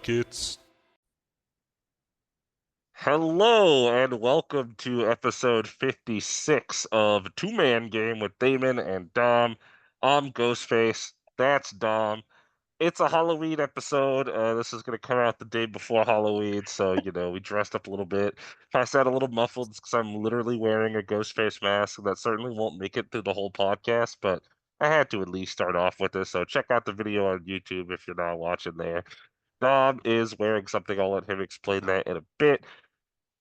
Rockets. Hello and welcome to episode 56 of Two Man Game with Damon and Dom. I'm Ghostface. That's Dom. It's a Halloween episode. This is going to come out the day before Halloween, so, we dressed up a little bit. If I sound a little muffled, because I'm literally wearing a Ghostface mask. That certainly won't make it through the whole podcast, but I had to at least start off with this, so check out the video on YouTube if you're not watching there. Dom is wearing something. I'll let him explain that in a bit.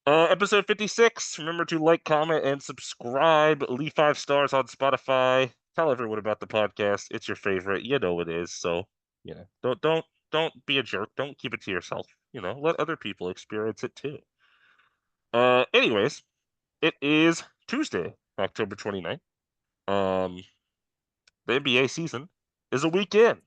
Episode 56. Remember to like, comment, and subscribe. Leave 5 stars on Spotify. Tell everyone about the podcast. It's your favorite. You know it is. So, don't be a jerk. Don't keep it to yourself. Let other people experience it too. Anyways, it is Tuesday, October 29th. Um, the NBA season is a weekend,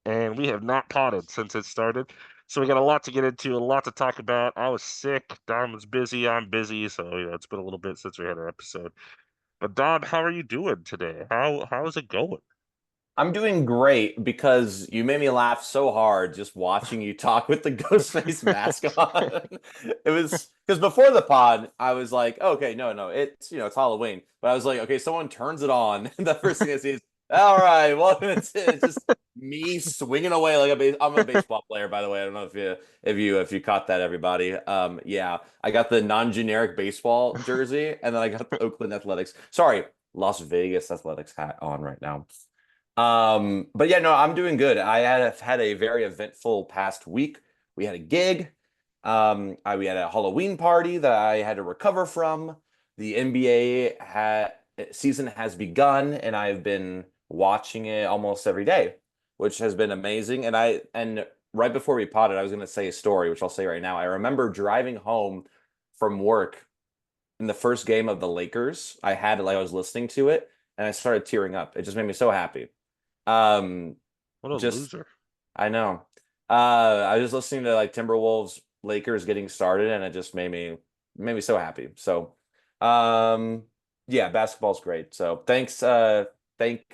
and we have not potted since it started. So we got a lot to get into, a lot to talk about. I was sick. Dom was busy. I'm busy. So it's been a little bit since we had an episode. But Dom, how are you doing today? How's it going? I'm doing great because you made me laugh so hard just watching you talk with the ghost face mask on. It was because before the pod, I was like, okay, no, it's Halloween. But I was like, okay, someone turns it on, and the first thing I see is, all right, well, it's just me swinging away like I'm a baseball player, by the way. I don't know if you caught that, everybody. Yeah, I got the non-generic baseball jersey, and then I got the Oakland Athletics. Sorry, Las Vegas Athletics hat on right now. But yeah, no, I'm doing good. I had a very eventful past week. We had a gig. We had a Halloween party that I had to recover from. The season has begun, and I've been watching it almost every day, which has been amazing. And right before we potted, I was going to say a story, which I'll say right now. I remember driving home from work in the first game of the Lakers. I was listening to it, and I started tearing up. It just made me so happy. Um, What a just loser. I know. I was just listening to like Timberwolves Lakers getting started, and it just made me so happy. So, um, yeah, basketball's great. So thank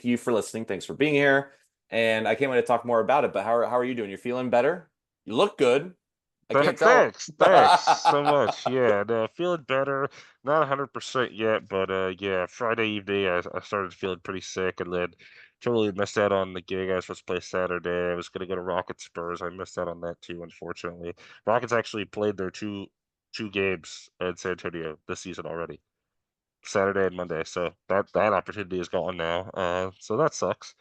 you for listening. Thanks for being here. And I can't wait to talk more about it. But how are you doing? You're feeling better? You look good. I can't tell. Thanks so much. Yeah, no, feeling better. Not 100% yet, but yeah, Friday evening I started feeling pretty sick, and then totally missed out on the gig I was supposed to play Saturday. I was gonna go to Rockets Spurs. I missed out on that too, unfortunately. Rockets actually played their two games in San Antonio this season already, Saturday and Monday. So that opportunity is gone now. So that sucks.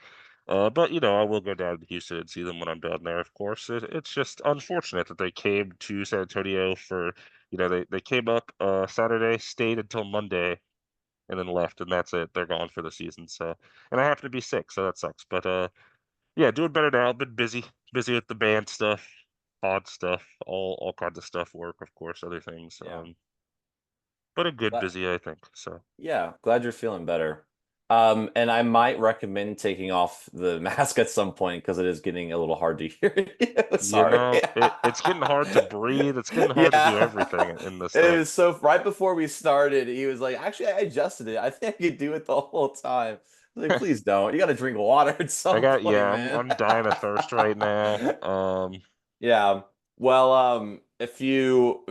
But I will go down to Houston and see them when I'm down there. Of course, it's just unfortunate that they came to San Antonio for, they came up Saturday, stayed until Monday, and then left, and that's it. They're gone for the season. So, and I happen to be sick, so that sucks. But yeah, doing better now. Been busy with the band stuff, pod stuff, all kinds of stuff, work, of course, other things. Yeah. But a good But busy, I think. So. yeah, glad you're feeling better. And I might recommend taking off the mask at some point because it is getting a little hard to hear you. Sorry. It's getting hard to breathe. It's getting hard to do Yeah. everything in this It thing. was so right before we started, he was like, actually, I adjusted it. I think I could do it the whole time. I was like, please don't. You got to drink water at some point, Yeah, man. I'm dying of thirst right now. Yeah. Well, if you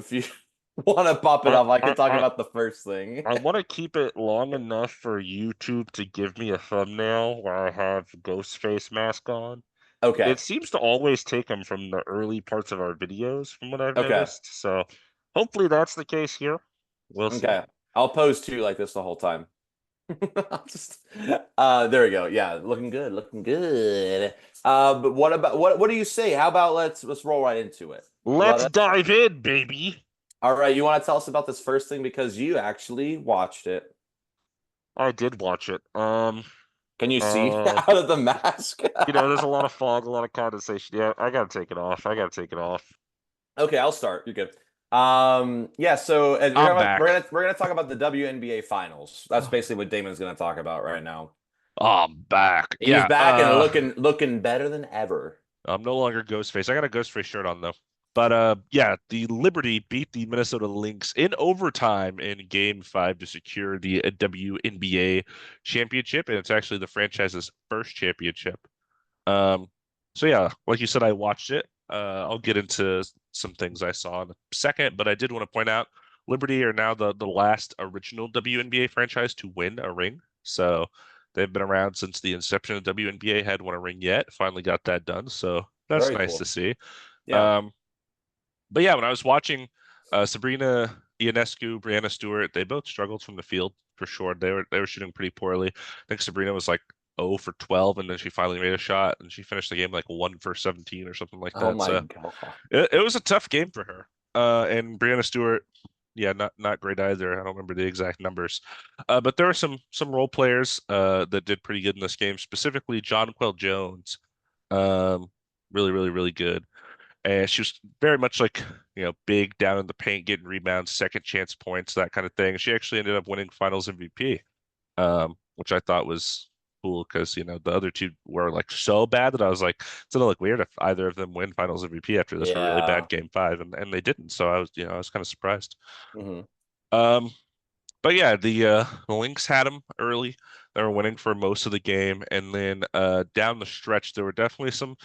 want to pop it I off, I I could talk I, about the first thing. I want to keep it long enough for YouTube to give me a thumbnail where I have ghost face mask on. It Okay. seems to always take them from the early parts of our videos, from what I've Okay. noticed. So hopefully that's the case here. We'll see. Okay. I'll pose too like this the whole time. I'll just there we go. Yeah, looking good, looking good. But what do you say? How about let's roll right into it. Let Let's us. dive in, baby. All right, you want to tell us about this first thing because you actually watched it. I did watch it. Can you see Uh, out of the mask? there's a lot of fog, a lot of condensation. Yeah, I gotta take it off. I gotta take it off. Okay, I'll start. You're good. Yeah, so I'm back. we're gonna talk about the WNBA finals. That's basically what Damon's gonna talk about right now. I'm back. He's Yeah, back and looking better than ever. I'm no longer Ghostface. I got a Ghostface shirt on though. But yeah, the Liberty beat the Minnesota Lynx in overtime in Game 5 to secure the WNBA championship, and it's actually the franchise's first championship. Um, so yeah, like you said, I watched it. I'll get into some things I saw in a second, but I did want to point out Liberty are now the last original WNBA franchise to win a ring. So they've been around since the inception of WNBA, had won a ring yet. Finally got that done. So that's Very nice to cool. see. Yeah. Um, but yeah, when I was watching Sabrina Ionescu, Brianna Stewart, they both struggled from the field for sure. They were shooting pretty poorly. I think Sabrina was like 0 for 12, and then she finally made a shot, and she finished the game like 1 for 17 or something like Oh that. my So God. it was a tough game for her. And Brianna Stewart, yeah, not great either. I don't remember the exact numbers. But there were some role players that did pretty good in this game, specifically Jonquel Jones. Um, really, really, really good. And she was very much like, big down in the paint, getting rebounds, second chance points, that kind of thing. She actually ended up winning Finals MVP, which I thought was cool because, the other two were like so bad that I was like, it's gonna look weird if either of them win Finals MVP after this really Yeah. bad game five, and they didn't. So I was kind of surprised. Hmm. Um, but yeah, the Lynx had them early. They were winning for most of the game, and then down the stretch, there were definitely some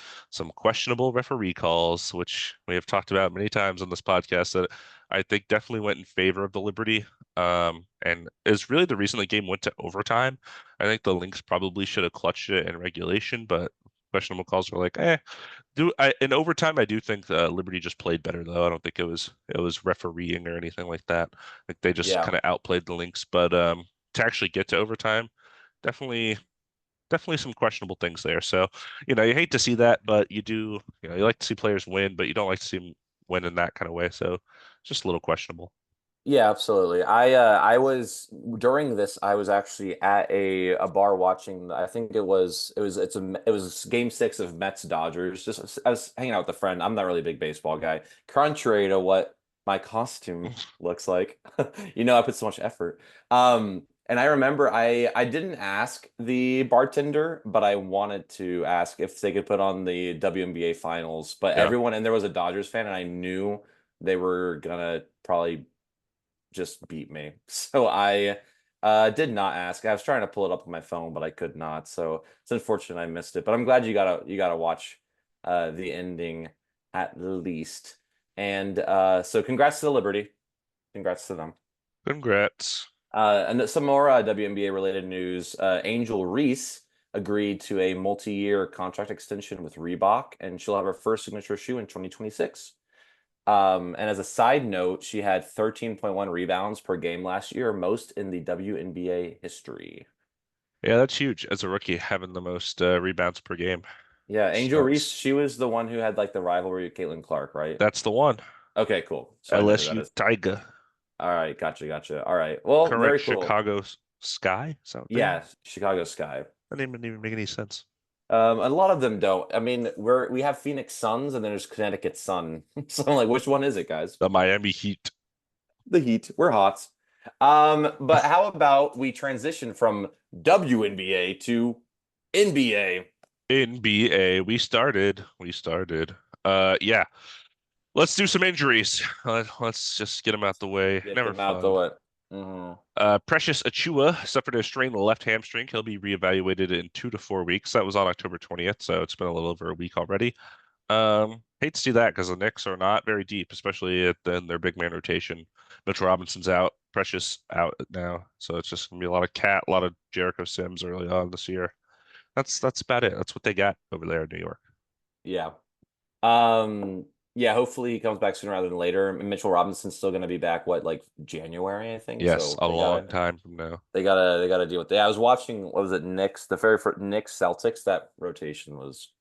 questionable referee calls, which we have talked about many times on this podcast that I think definitely went in favor of the Liberty. And is really the reason the game went to overtime. I think the Lynx probably should have clutched it in regulation, but questionable calls were like, in overtime, I do think Liberty just played better though. I don't think it was refereeing or anything like that. I think they just Yeah. kind of outplayed the Lynx. But to actually get to overtime, definitely definitely some questionable things there. So, you hate to see that, but you like to see players win, but you don't like to see them win in that kind of way. So it's just a little questionable. Yeah, absolutely. I was during this I was actually at a bar watching I think it was game 6 of Mets Dodgers. Just I was hanging out with a friend. I'm not really a big baseball guy. Contrary to what my costume looks like. I put so much effort. And I remember I didn't ask the bartender, but I wanted to ask if they could put on the WNBA finals. But Yeah, everyone and there was a Dodgers fan and I knew they were gonna probably just beat me. So I did not ask. I was trying to pull it up on my phone, but I could not. So it's unfortunate I missed it. But I'm glad you gotta watch the ending at least. And so congrats to the Liberty. Congrats to them. congrats. And some more WNBA related news. Angel Reese agreed to a multi-year contract extension with Reebok, and she'll have her first signature shoe in 2026. And as a side note, she had 13.1 rebounds per game last year, most in the WNBA history. Yeah, that's huge as a rookie having the most rebounds per game. Yeah, Angel Reese, That's she was the one who had like the rivalry with Caitlin Clark, right? that's the one. Okay, cool. So I know who that LSU is. Tiger. All right, gotcha, gotcha. All right. Well, Current very cool. Chicago Sky. Is that what they are? Yeah, Chicago Sky. That name didn't even make any sense. A lot of them don't. I mean, we have Phoenix Suns and then there's Connecticut Sun. So I'm like, which one is it, guys? The Miami Heat. The Heat. We're hot. But how about we transition from WNBA to NBA? NBA. We started. Yeah. Let's do some injuries. Let's just get them out the way. Get Never them out the fun. way. Hmm. Precious Achua suffered a strain in the left hamstring. He'll be reevaluated in 2 to 4 weeks. That was on October 20th, so it's been a little over a week already. Hate to see that because the Knicks are not very deep, especially in their big man rotation. Mitchell Robinson's out, Precious out now, so it's just gonna be a lot of Cat, a lot of Jericho Sims early on this year. That's about it. That's what they got over there in New York. Yeah. Um, yeah, hopefully he comes back sooner rather than later. Mitchell Robinson's still gonna be back, what, like January, I think. Yes, So a they long gotta time from now. they gotta deal with that. Yeah, I was watching, what was it, Knicks, the very first Knicks Celtics. That rotation was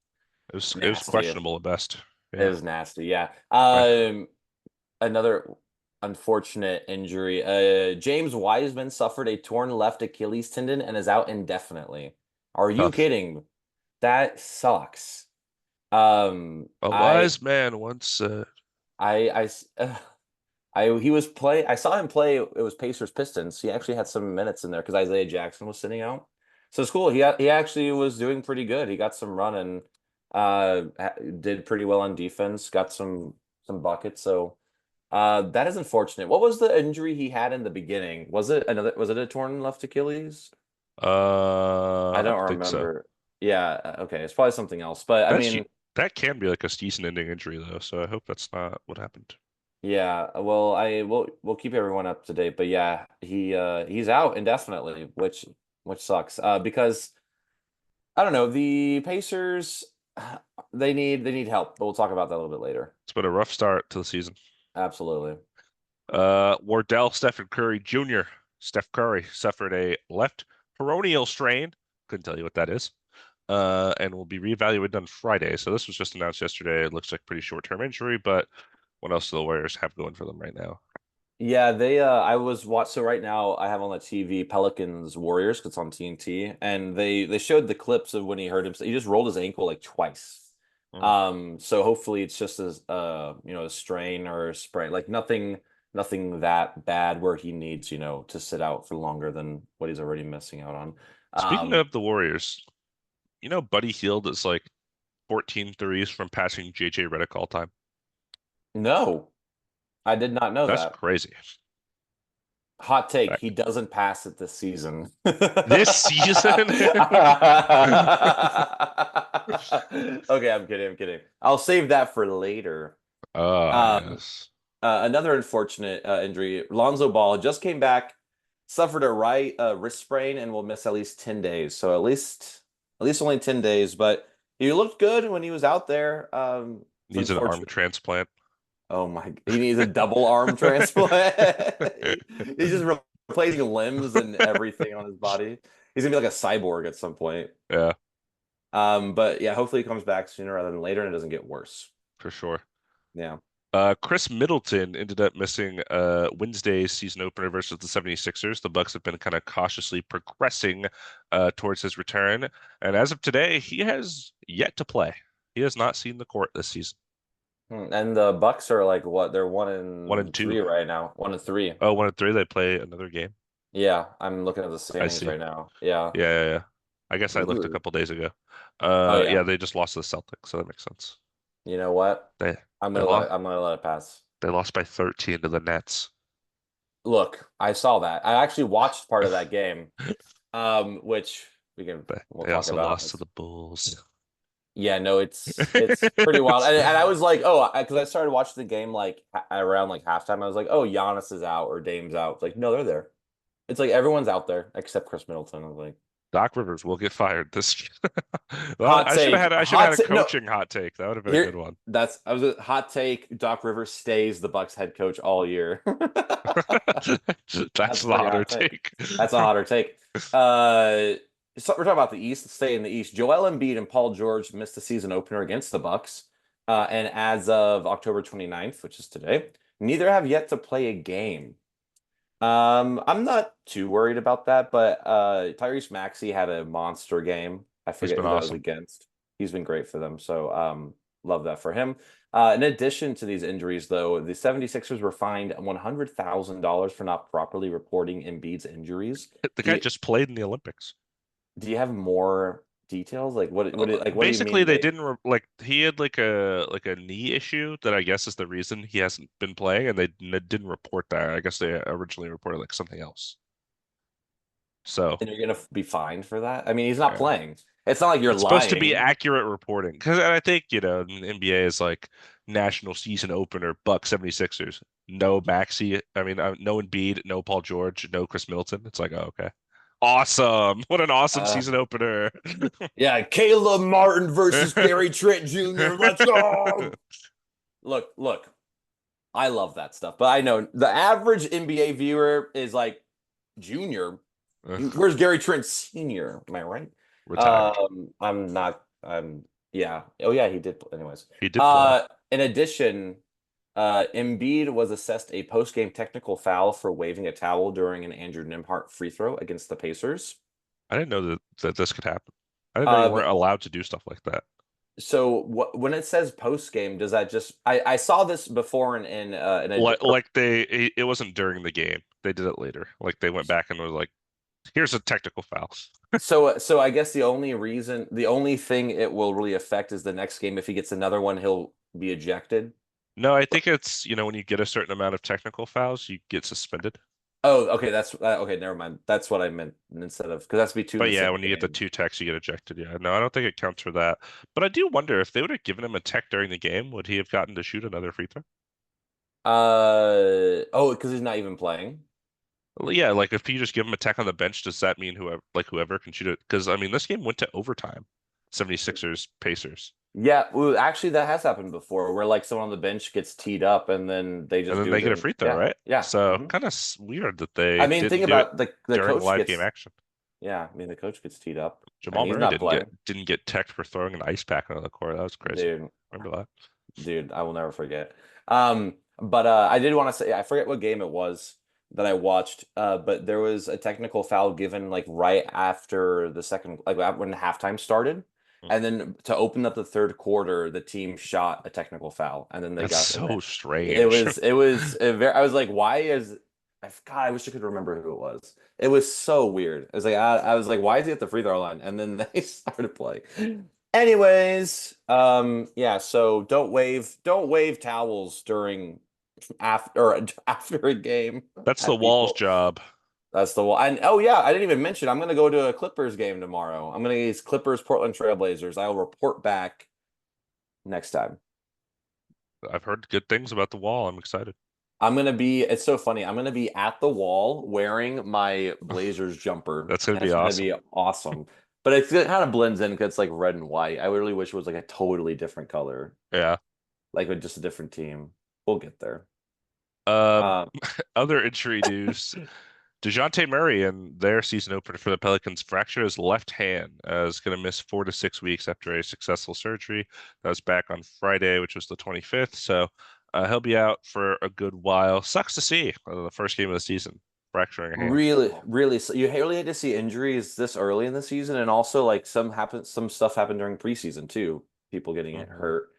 It was nasty. questionable at best. It Yeah. was nasty, yeah. I, Another unfortunate injury. James Wiseman suffered a torn left Achilles tendon and is out indefinitely. Are you tough. kidding? That Um, A I, wise man once said, he was play. I saw him play. It was Pacers Pistons. He actually had some minutes in there because Isaiah Jackson was sitting out. So it's cool. He actually was doing pretty good. He got some run and did pretty well on defense. Got some buckets. So that is unfortunate. What was the injury he had in the beginning? Was it a torn left Achilles? I I don't don't think so. remember. Yeah, okay. It's probably something else. But I That's mean, That can be like a season-ending injury though, so I hope that's not what happened. Yeah, well, we'll keep everyone up to date, but yeah, he's out indefinitely, which sucks. Because I don't know, the Pacers they need help, but we'll talk about that a little bit later. It's been a rough start to the season. Absolutely. Wardell Stephen Curry Jr. Steph Curry suffered a left peroneal strain. Couldn't tell you what that is. And will be reevaluated on Friday. So this was just announced yesterday. It looks like pretty short-term injury, but what else do the Warriors have going for them right now? Yeah, they I was watch so right now I have on the TV Pelicans Warriors 'cause it's on TNT, and they showed the clips of when he hurt himself. He just rolled his ankle like twice. Hmm. So hopefully it's just as a strain or a sprain, like nothing that bad where he needs, to sit out for longer than what he's already missing out on. Speaking Um of the Warriors, Buddy Hield is like 14 threes from passing JJ Redick all time. no, I did not know That's that. crazy. Hot take, Like, he doesn't pass it this season. this season? Okay, I'm kidding. I'll save that for later. Ah, Um, yes. Another unfortunate injury. Lonzo Ball just came back, suffered a right wrist sprain, and will miss at least 10 days. So at least only 10 days, but he looked good when he was out there. It's Needs an arm unfortunate. transplant. Oh my, he needs a double arm transplant. He's just replacing limbs and everything on his body. He's gonna be like a cyborg at some point. Yeah, But yeah, hopefully he comes back sooner rather than later and it doesn't get worse. for sure. Yeah. Chris Middleton ended up missing Wednesday's season opener versus the 76ers. The Bucks have been kind of cautiously progressing towards his return. And as of today, he has yet to play. He has not seen the court this season. And the Bucks are like what? They're one One and and two. three right now. 1-3. Oh, 1 and 3. They play another game. Yeah, I'm looking at the I standings see. right now. Yeah. Yeah, yeah, yeah. I guess I looked a Ooh. couple days ago. Oh Yeah, yeah. they just lost to the Celtics, so that makes sense. You know what? They I'm they gonna let lost it, I'm gonna let it pass. they lost by 13 to the Nets. Look, I saw that. I actually watched part of that game. Which They, we'll they talk also about. lost to the Bulls. Yeah, no, it's pretty wild. And I was like, oh, because I started watching the game like around like halftime. I was like, oh, Giannis is out or Dame's out. It's like, no, they're there. It's like everyone's out there except Chris Middleton. I was like, Doc Rivers will get fired this. Well, hot take, I should have had a no, coaching hot take. That would have been a here good one. I was a hot take. Doc Rivers stays the Bucks head coach all year. That's That's a the pretty hotter hot take. take. That's a hotter take. So we're talking about the East. Let's stay in the East. Joel Embiid and Paul George missed the season opener against the Bucks. And as of October 29th, which is today, neither have yet to play a game. I'm not too worried about that, but Tyrese Maxey had a monster game. I He's forget been who that was awesome. against. He's been great for them. So love that for him. In addition to these injuries, though, the 76ers were fined $100,000 for not properly reporting Embiid's injuries. The Do guy you just played in the Olympics. do you have more details? Like what do you Basically, mean they they didn't like he had like a knee issue that I guess is the reason he hasn't been playing, and they didn't report that. I guess they originally reported like something else. So and you're gonna be fined for that? I mean, he's not yeah. playing. It's not like you're It's supposed to be lying. accurate reporting because I think the NBA is like national season opener Bucks 76ers. No Maxi, I mean no Embiid, no Paul George, no Chris Middleton. It's like, oh, okay. Awesome. What an awesome Uh, season opener. yeah, Caleb Martin versus Gary Trent Jr. Let's go. Look. I love that stuff, but I know the average NBA viewer is like junior. Where's Gary Trent Sr.? Am I right? Retired. I'm not. Yeah. Oh yeah, he did. Anyways, He did play. in addition, Embiid was assessed a post-game technical foul for waving a towel during an Andrew Nembhard free throw against the Pacers. I didn't know that this could happen. I didn't know you Uh, weren't allowed to do stuff like that. so when it says post-game, does that just? I saw this before in a Like it wasn't during the game. They did it later. Like they went back and was like, here's a technical foul. So I guess the only thing it will really affect is the next game. If he gets another one, he'll be ejected. No, I think it's, when you get a certain amount of technical fouls, you get suspended. Oh, okay. That's okay. Never mind. That's what I meant instead of because that's be two in But the yeah, same when you get the game. two techs, you get ejected. Yeah, no, I don't think it counts for that. But I do wonder if they would have given him a tech during the game, would he have gotten to shoot another free throw? Oh, because he's not even playing. Well, yeah, like if you just give him a tech on the bench, does that mean whoever can shoot it? Because I mean, this game went to overtime. 76ers, Pacers. Yeah, well, actually, that has happened before, where like someone on the bench gets teed up and then they And just then do they it get a in. free throw, Yeah, right? yeah. So hmm kind of weird that I they mean, think didn't do it about the during coach live game gets. action. Yeah, I mean, the coach gets teed up and Jamal he's Murray not didn't get playing. didn't get teched for throwing an ice pack into the court. That was crazy. Dude, Remember that? dude, I will never forget. But I did want to say I forget what game it was that I watched. But there was a technical foul given like right after the second, like when halftime started, Mm. and then to open up the third quarter, the team shot a technical foul, and then they That's got so it strange. was a very. I was like, why is God, I wish I could remember who it was. It was so weird. It was like I was like, why is he at the free throw line? And then they started playing. Anyways, yeah, so don't wave towels during after or after a game That's the at Wall's people. job. That's the one. And oh yeah, I didn't even mention I'm gonna go to a Clippers game tomorrow. I'm gonna use Clippers Portland Trailblazers. I'll report back next time. I've heard good things about the Wall. I'm excited. It's so funny. I'm gonna be at the wall wearing my Blazers jumper, That's gonna and be it's gonna awesome. be awesome. But it kind of blends in because it's like red and white. I really wish it was like a totally different color, Yeah. like with just a different team. We'll get there. Um, Um, other injury news. DeJounte Murray in their season opener for the Pelicans fractured his left hand. Is going to miss 4 to 6 weeks after a successful surgery. That was back on Friday, which was the 25th. So he'll be out for a good while. Sucks to see the first game of the season fracturing a hand. really, really, so you really hate to see injuries this early in the season, and also like some stuff happened during preseason too. People getting it Hmm. hurt.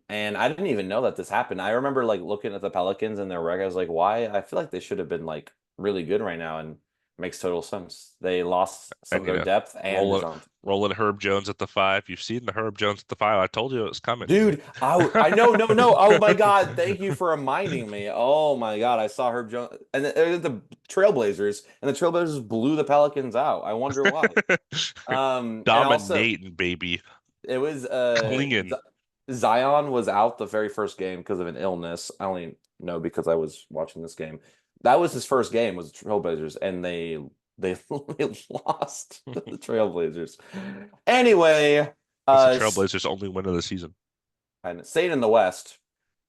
And I didn't even know that this happened. I remember like looking at the Pelicans and their record. I was like, why? I feel like they should have been like really good right now, and it makes total sense. They lost some And of their depth and rolling DeJounte. rolling Herb Jones at the five. You've seen the Herb Jones at the five. I told you it was coming. Dude, I know, no, no. Oh my God, thank you for reminding me. Oh my God, I saw Herb Jones and the Trailblazers, and the Trailblazers blew the Pelicans out. I wonder why. And also Dominating, baby. it was Clinging. Zion was out the very first game because of an illness. I only know because I was watching this game. That was his first game was the Trailblazers, and they they lost to the Trailblazers. Anyway, That's the uh. Trailblazers' only win of the season. And staying in the West,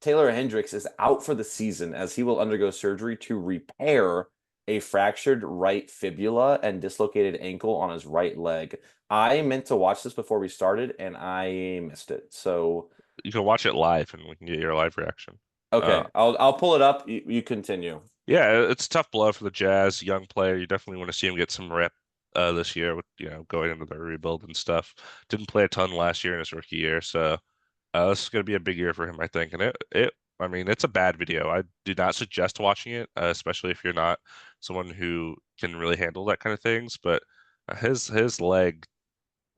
Taylor Hendricks is out for the season as he will undergo surgery to repair a fractured right fibula and dislocated ankle on his right leg. I meant to watch this before we started and I missed it. So, You can watch it live and we can get your live reaction. Uh, okay, I'll pull it up. You continue. yeah, it's a tough blow for the Jazz, young player. You definitely want to see him get some rep this year with going into the rebuild and stuff. Didn't play a ton last year in his rookie year, so this is going to be a big year for him, I think. And I mean, it's a bad video. I do not suggest watching it, especially if you're not someone who can really handle that kind of things. But his leg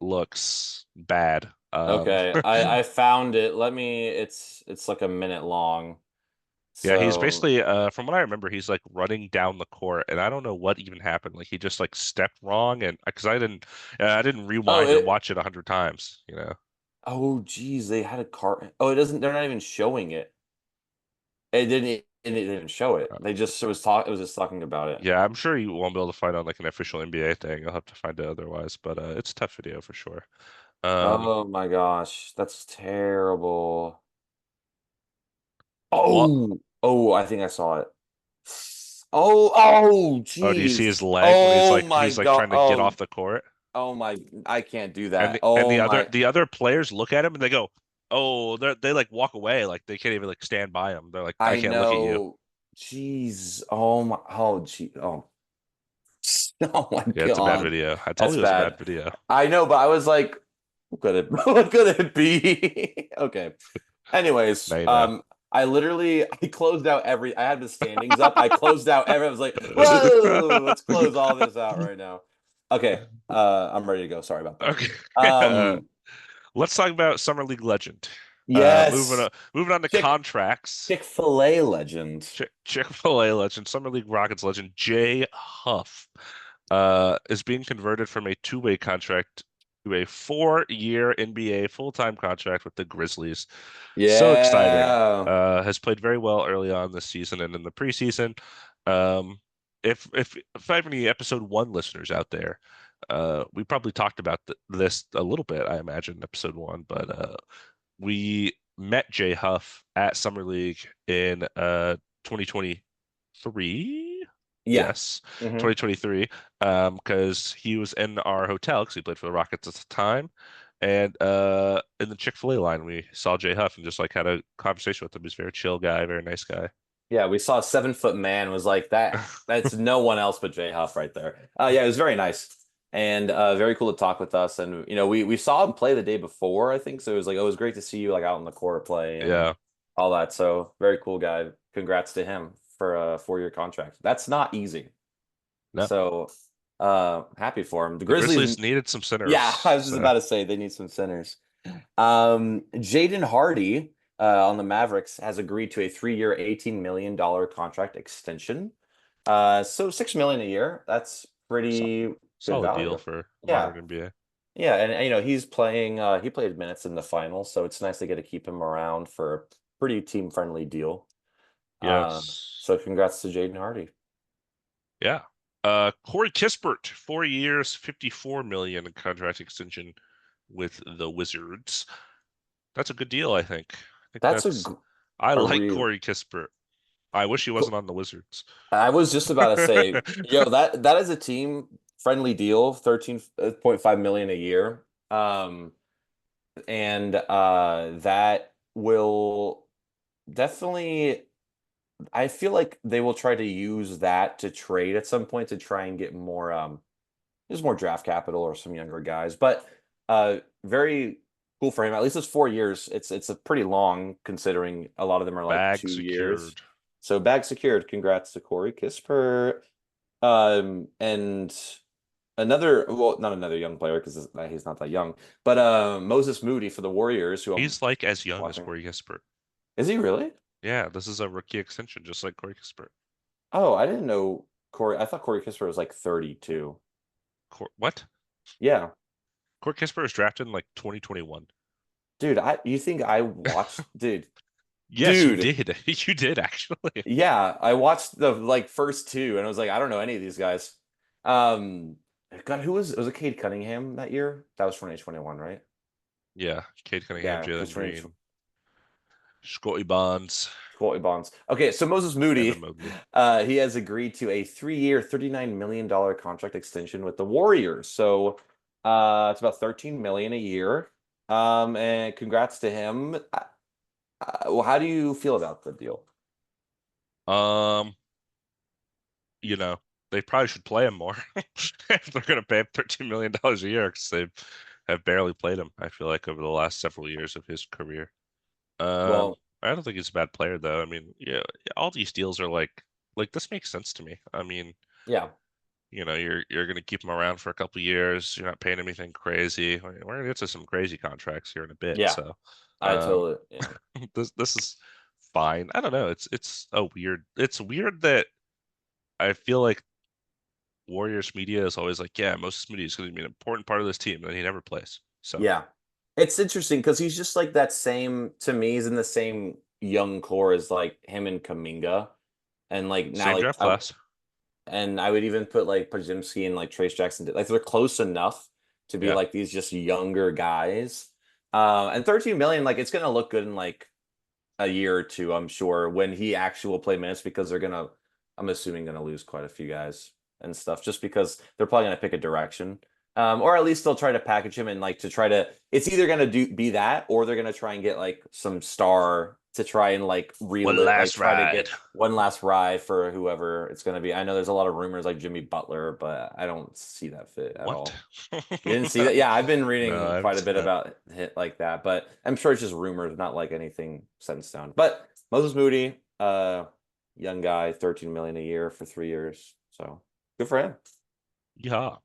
looks bad. Okay, I found it. It's like a minute long. Yeah, he's So, basically, from what I remember, he's like running down the court, and I don't know what even happened. Like he just like stepped wrong, and because I didn't oh rewind and it watch it 100 times. oh geez, they had a car. Oh, it doesn't. They're not even showing it. It didn't show it. Uh, They just it was talk. It was just talking about it. yeah, I'm sure you won't be able to find on like an official NBA thing. You'll have to find it otherwise, but it's a tough video for sure. Um, Oh my gosh, that's terrible. what? Oh, I think I saw it. Oh, Oh, do you see his jeez. leg when Oh my he's like God. trying to get off the court, Oh my, I can't do and that. Oh my, the other players look at him and they go, "Oh," they like walk away, like they can't even like stand by him. They're like, "I I can't look at you." know. Jeez. Oh my, oh gee. Oh, oh my Yeah, it's a bad God. video. I told That's you it was a bad bad. video. I know, but I was like, what could it, what could it be? Okay. Now Anyways, you know. I closed out I had the standings up. I closed out I was like, whoa, let's close all this out right now. Okay, I'm ready to go. Sorry about that. Okay. Um, Let's talk about Summer League legend. Yes. Moving on to Chick contracts. Chick-fil-A legend. Chick-fil-A legend, Summer League Rockets legend Jay Huff is being converted from a two-way contract to a 4-year NBA full-time contract with the Grizzlies. So exciting. Yeah. Has played very well early on this season and in the preseason. Um, if I have any episode 1 listeners out there, we probably talked about this a little bit, I imagine, in episode 1, but we met Jay Huff at Summer League in 2023. Yeah. Yes, Hmm. 2023. Because he was in our hotel because he played for the Rockets at the time. And in the Chick-fil-A line, we saw Jay Huff and just like had a conversation with him. He's a very chill guy, very nice guy. Yeah, we saw a 7-foot man was like that. That's no one else but Jay Huff right there. Yeah, it was very nice and very cool to talk with us. And we saw him play the day before, I think. So it was like, oh, it was great to see you like out on the court play and Yeah, all that. So very cool guy. Congrats to him for a 4-year contract. That's not easy. no. So happy for him. The The Grizzlies, Grizzlies needed some yeah, sinners. I was just So about to say they need some centers. Jaden Hardy on the Mavericks has agreed to a 3-year, $18 million contract extension. So $6 million a year. That's so, pretty good solid deal value. for the Yeah, modern NBA. yeah, and he's playing. He played minutes in the finals, so it's nice to get to keep him around for a pretty team friendly deal. Yes. So congrats to Jaden Hardy. Yeah. Corey Kispert, 4 years, 54 million contract extension with the Wizards. That's a good deal, I think. That's I a like real. Corey Kispert. I wish he wasn't on the Wizards. I was just about to say, that is a team friendly deal, 13.5 million a year. And that will definitely, I feel like they will try to use that to trade at some point to try and get more just more draft capital or some younger guys. But very cool for him. At least it's 4 years. It's a pretty long considering a lot of them are like Bag 2 years. secured. So bag secured. Congrats to Corey Kispert. And another, well, not another young player because he's not that young, but Moses Moody for the Warriors, who I'm He's like as young as watching. Corey Kispert. Is he really? Yeah, this is a rookie extension, just like Corey Kispert. Oh, I didn't know Corey. I thought Corey Kispert was like 32. What? Yeah. Corey Kispert was drafted in like 2021. Dude, you think I watched, Yes, you dude, did. You did actually. yeah, I watched the like first two and I was like, I don't know any of these guys. Um, God, who was it Cade Cunningham that year? That was 2021, right? Yeah, Cade Cunningham, Yeah, because Jalen 2020. Green, Scotty Barnes, Quality bonds. Okay, so Moses Evan Moody, Mobley. he has agreed to a 3-year, $39 million contract extension with the Warriors. So it's about 13 million a year. And congrats to him. Well, how do you feel about the deal? Um, they probably should play him more if they're going to pay him $13 million a year because they have barely played him, I feel like, over the last several years of his career. Well, I don't think he's a bad player though. I mean, yeah, all these deals are like this makes sense to me. I mean, yeah, you're going to keep him around for a couple years. You're not paying him anything crazy. We're going to get to some crazy contracts here in a bit. yeah, So, I um, totally, yeah, this is fine. I don't know. It's weird that I feel like Warriors media is always like, yeah, Moses Moody is going to be an important part of this team, and he never plays. So yeah. It's interesting because he's just like that same, to me, he's in the same young core as like him and Kaminga. And like now, same like draft class. and I would even put like Podziemski and like Trace Jackson. Like they're close enough to be Yeah. like these just younger guys. And 13 million, like it's gonna look good in like a year or two, I'm sure, when he actually will play minutes because I'm assuming gonna lose quite a few guys and stuff just because they're probably gonna pick a direction. Or at least they'll try to package him and like to try to it's either gonna be that or they're gonna try and get like some star to try and like One like last try to ride. get one last ride for whoever it's gonna be. I know there's a lot of rumors like Jimmy Butler, but I don't see that fit at What? all. You didn't see that? Yeah, I've been No, reading I haven't quite a seen bit that. about it like that, but I'm sure it's just rumors, not like anything set in stone. But Moses Moody, young guy, 13 million a year for 3 years. So good for him. Yeah.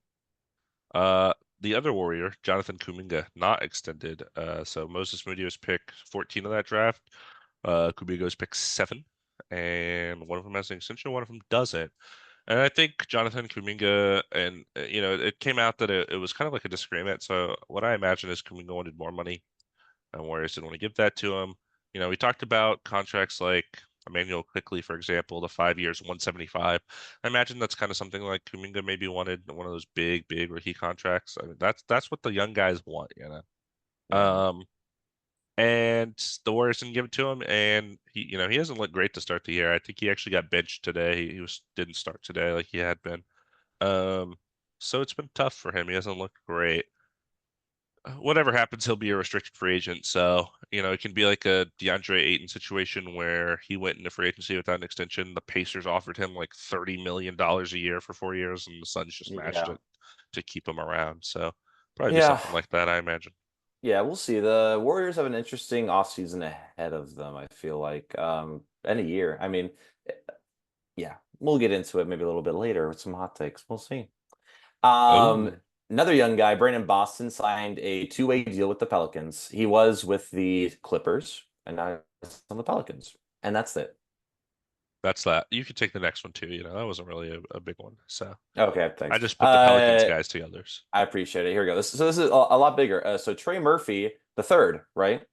Uh, the other Warrior, Jonathan Kuminga, not extended. So Moses Moody was pick 14 of that draft. Kuminga was pick 7, and one of them has an extension, one of them doesn't. And I think Jonathan Kuminga, and it came out that it was kind of like a disagreement. So what I imagine is Kuminga wanted more money, and Warriors didn't want to give that to him. We talked about contracts like Emmanuel Quickley, for example, the 5 years, 175. I imagine that's kind of something like Kuminga maybe wanted, one of those big rookie contracts. I mean, that's what the young guys want. Yeah. Um, and the Warriors didn't give it to him, and he hasn't looked great to start the year. I think he actually got benched today. He didn't start today like he had been. Um, so it's been tough for him. He hasn't looked great. Whatever happens, he'll be a restricted free agent. So, it can be like a DeAndre Ayton situation where he went into free agency without an extension. The Pacers offered him like $30 million a year for 4 years, and the Suns just matched Yeah. it to keep him around. So, probably be Yeah. something like that, I imagine. Yeah, we'll see. The Warriors have an interesting offseason ahead of them, I feel like. And a year. I mean, yeah, we'll get into it maybe a little bit later with some hot takes. We'll see. Um, Oh, Another young guy, Brandon Boston, signed a two-way deal with the Pelicans. He was with the Clippers, and now he's on the Pelicans. And that's it. that's that. You could take the next one too. That wasn't really a big one. So Okay, I thanks. just put the Pelicans guys together. I appreciate it. Here we go. This is a lot bigger. So Trey Murphy, the third, right?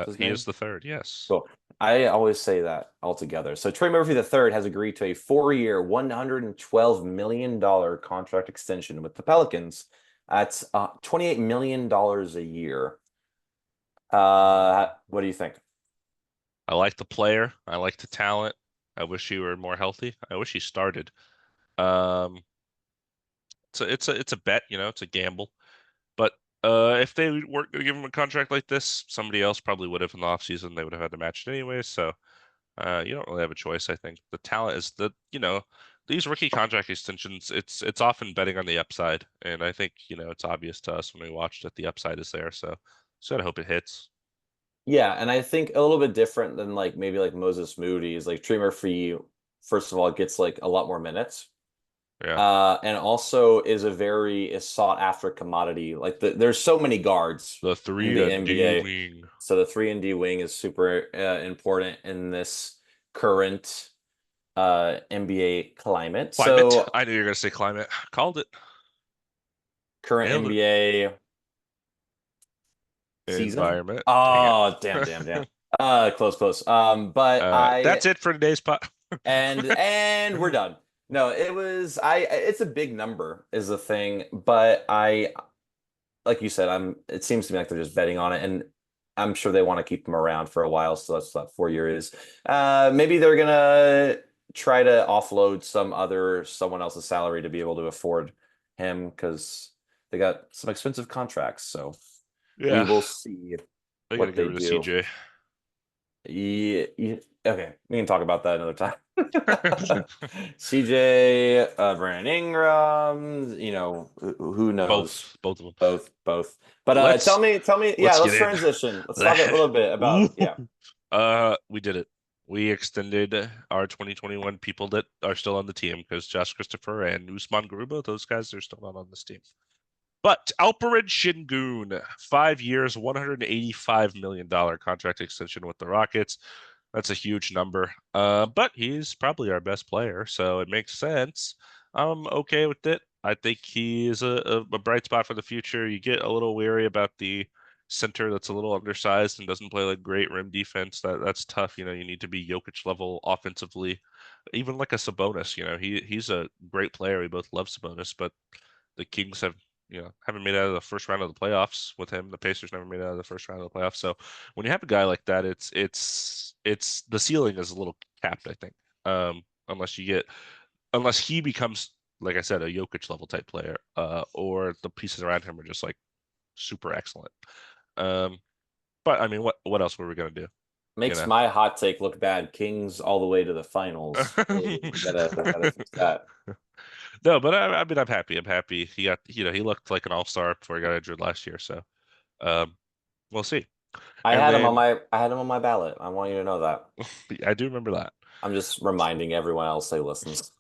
Is his He is name? the third, yes. Cool. I always say that all together. So Trey Murphy III has agreed to a 4-year, $112 million contract extension with the Pelicans. That's $28 million a year. What do you think? I like the player. I like the talent. I wish he were more healthy. I wish he started. Um, it's a bet, it's a gamble. But if they weren't going to give him a contract like this, somebody else probably would have in the offseason. They would have had to match it anyway. So you don't really have a choice, I think. The talent is these rookie contract extensions, it's often betting on the upside. And I think, it's obvious to us when we watched that the upside is there. So I hope it hits. Yeah, and I think a little bit different than like maybe like Moses Moody is like Trey Murphy, first of all, gets like a lot more minutes. Yeah. And also is sought after commodity. Like there's so many guards The in 3 the and D NBA. wing. So the 3-and-D wing is super important in this current NBA climate. Climate. So I knew you were going to say climate. Called it. current Nailed it. NBA season. Environment. Dang it. Oh, damn. Close. But That's it for today's pot. and we're done. No, it's a big number is the thing, but like you said, it seems to me like they're just betting on it, and I'm sure they want to keep him around for a while, so that's what 4 year is. Maybe they're gonna try to offload someone else's salary to be able to afford him because they got some expensive contracts. So we Yeah. will see They got to what get they rid of do. CJ. Yeah, okay, we can talk about that another time. CJ, Brandon Ingram, who knows? Both of them. Both. But Let's tell me, yeah, let's get let's in. transition. Let's talk a little bit Ooh. about, yeah. We did it. We extended our 2021 people that are still on the team because Josh Christopher and Usman Garuba, those guys are still not on this team. But Alperen Şengün, 5 years, $185 million contract extension with the Rockets. That's a huge number. But he's probably our best player, so it makes sense. I'm okay with it. I think he is a bright spot for the future. You get a little weary about the center that's a little undersized and doesn't play like great rim defense. That's tough. You need to be Jokic level offensively. Even like a Sabonis, he's a great player. We both love Sabonis, but the Kings haven't made it out of the first round of the playoffs with him. The Pacers never made it out of the first round of the playoffs. So when you have a guy like that, it's the ceiling is a little capped, I think. Unless unless he becomes, like I said, a Jokic level type player, or the pieces around him are just like super excellent. Um, but I mean, what else were we gonna do? You Makes know. my hot take look bad. Kings all the way to the finals. We gotta fix that. No, but I mean, I'm happy. I'm happy. He looked like an all-star before he got injured last year. So, um, we'll see. And then I had him on my ballot. I want you to know that. I do remember that. I'm just reminding everyone else who listens.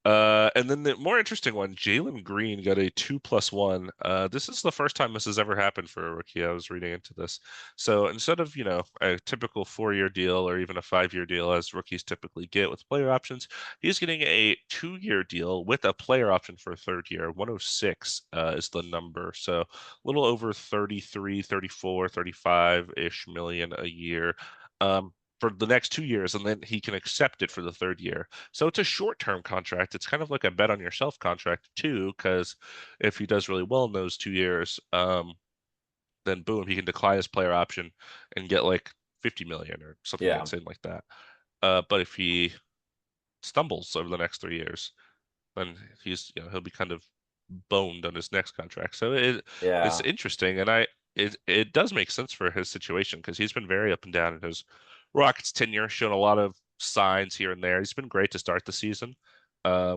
And then the more interesting one, Jalen Green got a 2+1. This is the first time this has ever happened for a rookie. I was reading into this. So instead of, a typical 4-year deal or even a 5-year deal as rookies typically get with player options, he's getting a 2-year deal with a player option for a third year. 106 is the number. So a little over 33, 34, 35-ish million a year. For the next 2 years, and then he can accept it for the third year. So it's a short-term contract. It's kind of like a bet on yourself contract too, because if he does really well in those 2 years, then boom, he can decline his player option and get like 50 million or something Yeah. insane like that. But if he stumbles over the next 3 years, then he'll be kind of boned on his next contract. So it's Yeah. interesting, and it does make sense for his situation because he's been very up and down in his Rockets tenure, shown a lot of signs here and there. He's been great to start the season,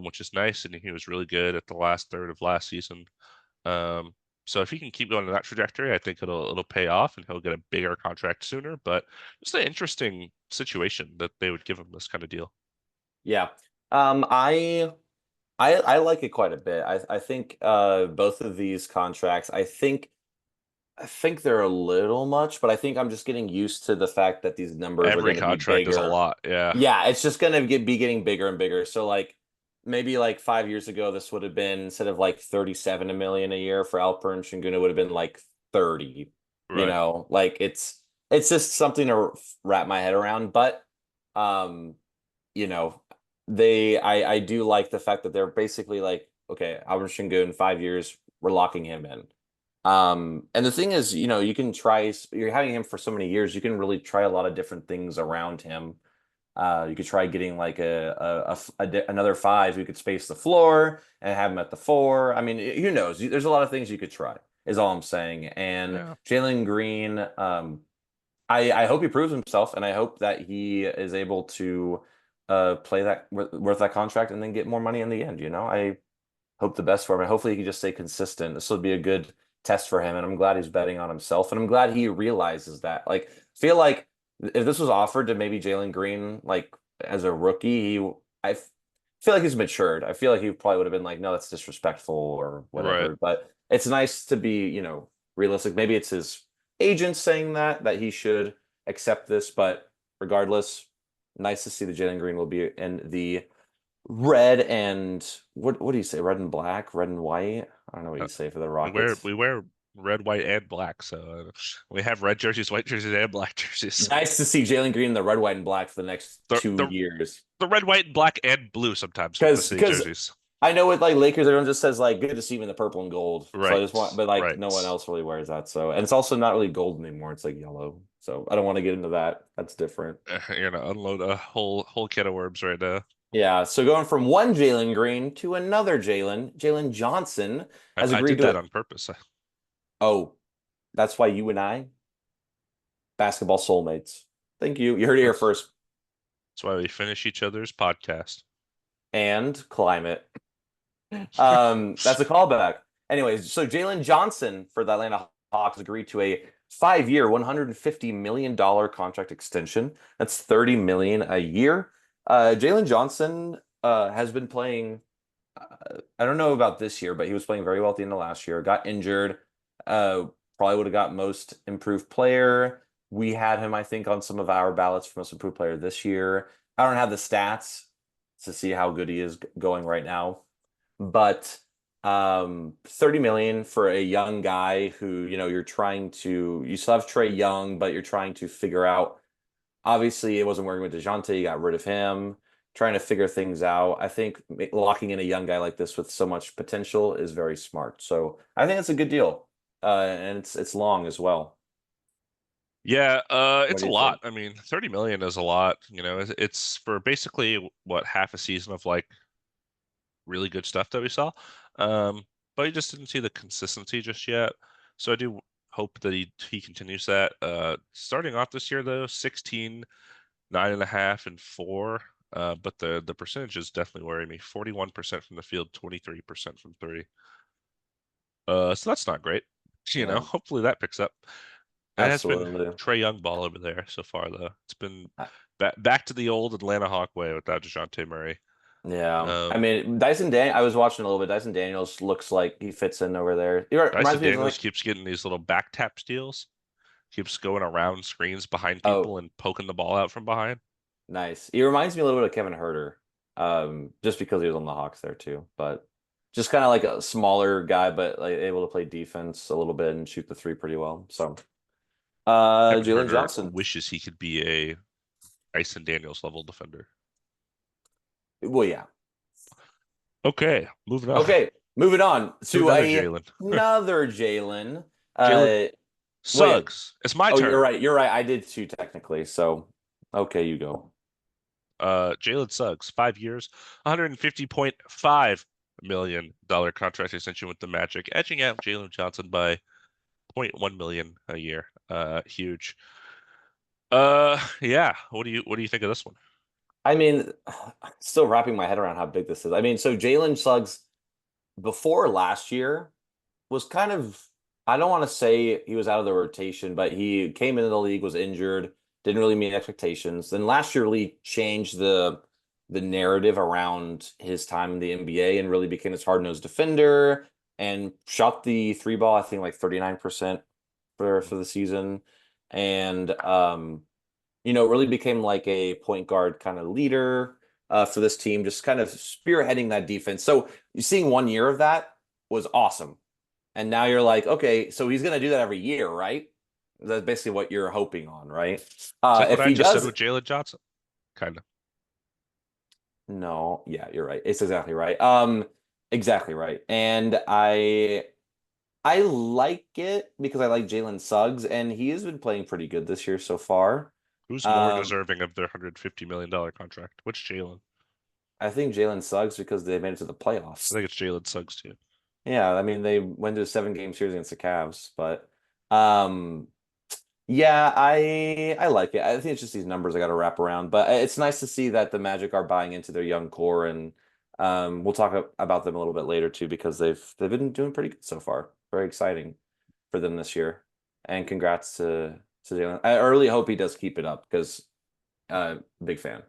which is nice, and he was really good at the last third of last season. So if he can keep going in that trajectory, I think it'll pay off, and he'll get a bigger contract sooner. But it's an interesting situation that they would give him this kind of deal. Yeah. I like it quite a bit. I think both of these contracts, I think they're a little much, but I think I'm just getting used to the fact that these numbers are Every going to be contract is a bigger. lot, yeah. Yeah, it's just going to be getting bigger and bigger. So like maybe like 5 years ago, this would have been instead of like 37 a million a year for Alper and Şengün, it would have been like 30. Right. Like it's just something to wrap my head around. But um, you know, I do like the fact that they're basically like, okay, Alper Şengün, 5 years, we're locking him in. And the thing is, you can you're having him for so many years, you can really try a lot of different things around him. You could try getting like another five who could space the floor and have him at the four. I mean, who knows? There's a lot of things you could try, is all I'm saying. And Yeah. Jalen Green, I hope he proves himself, and I hope that he is able to play that worth that contract and then get more money in the end. I hope the best for him. And hopefully he can just stay consistent. This will be a good test for him. And I'm glad he's betting on himself. And I'm glad he realizes that. Like, feel like if this was offered to maybe Jalen Green, like as a rookie, feel like he's matured. I feel like he probably would have been like, no, that's disrespectful or Right. whatever. But it's nice to be, realistic. Maybe it's his agent saying that he should accept this. But regardless, nice to see that Jalen Green will be in the red and what do you say? Red and black, red and white. I don't know what Uh, you say for the we wear Rockets. we wear red, white, and black. So we have red jerseys, white jerseys, and black jerseys. Nice to see Jalen Green in the red, white, and black for the next The two the years. the red, white, and black and blue sometimes with the city Because jerseys. I know with like Lakers, everyone just says like good to see him in the purple and gold. So I Right. just want, but like Right. no one else really wears that. So and it's also not really gold anymore. It's like yellow. So I don't want to get into that. That's different. You're gonna unload a whole can of worms right now. Yeah. So going from one Jalen Green to another Jalen Johnson has I agreed did to that it. on purpose. Oh, that's why you and I basketball soulmates. Thank you. You heard it here That's first. that's why we finish each other's podcast. And climate. That's a callback. Anyways, so Jalen Johnson for the Atlanta Hawks agreed to a 5-year, $150 million contract extension. That's 30 million a year. Jalen Johnson has been playing. I don't know about this year, but he was playing very well at the end of last year. Got injured. Uh, Probably would have got most improved player. We had him, I think, on some of our ballots for most improved player this year. I don't have the stats to see how good he is going right now, but 30 million for a young guy who, you still have Trey Young, but you're trying to figure out. Obviously, it wasn't working with DeJounte. You got rid of him, trying to figure things out. I think locking in a young guy like this with so much potential is very smart. So I think it's a good deal. And it's long as well. Yeah, What it's do a you lot. think? I mean, 30 million is a lot. It's for basically what half a season of like really good stuff that we saw. But I just didn't see the consistency just yet. So I do hope that he continues that. Starting off this year though, 16, 9.5, and 4. But the percentage is definitely worrying me. 41% from the field, 23% from three. So that's not great. Yeah, Hopefully that picks up. It has been absolutely. Trey Young ball over there so far though. It's been back to the old Atlanta Hawk way without DeJounte Murray. Yeah. I Um, mean, I was watching a little bit. Dyson Daniels looks like he fits in over there. He Dyson reminds me of Daniels like, keeps getting these little back tap steals, keeps going around screens behind oh, people and poking the ball out from behind. nice. He reminds me a little bit of Kevin Herter, just because he was on the Hawks there too. But just kind of like a smaller guy, but like able to play defense a little bit and shoot the three pretty well. So, Kevin Jalen Herter Johnson. wishes he could be a Dyson Daniels level defender. Well, yeah. Okay, moving on Okay, moving on to to another Jalen. another Jalen. Jalen Uh, wait. Suggs. It's my Oh, you're turn. right. You're right. I did too technically. So, okay, you go. Jalen Suggs, 5 years, $150.5 million contract extension with the Magic, edging out Jalen Johnson by 0.1 million a year. Huge. Yeah. What do you think of this one? I mean, still wrapping my head around how big this is. I mean, so Jalen Suggs before last year was kind of, I don't want to say he was out of the rotation, but he came into the league, was injured, didn't really meet expectations. Then last year really changed the narrative around his time in the NBA and really became this hard-nosed defender and shot the three ball, I think like 39% for the season. And really became like a point guard kind of leader for this team, just kind of spearheading that defense. So seeing 1 year of that was awesome. And now you're like, okay, so he's going to do that every year, right? That's basically what you're hoping on, right? It's like what If I he just said does, with Jalen Johnson, kind of. no, yeah, you're right. It's exactly right. Exactly right. And I like it because I like Jalen Suggs, and he has been playing pretty good this year so far. Who's more Um, deserving of their $150 million contract? Which Jalen? I think Jalen Suggs because they made it to the I playoffs. think it's Jalen Suggs too. Yeah, I mean they went to a 7 game series against the Cavs, but um yeah, I like it. I think it's just these numbers I got to wrap around, but it's nice to see that the Magic are buying into their young core, and we'll talk about them a little bit later too because they've been doing pretty good so far. Very exciting for them this year, and congrats to Jalen. I really hope he does keep it up because big fan.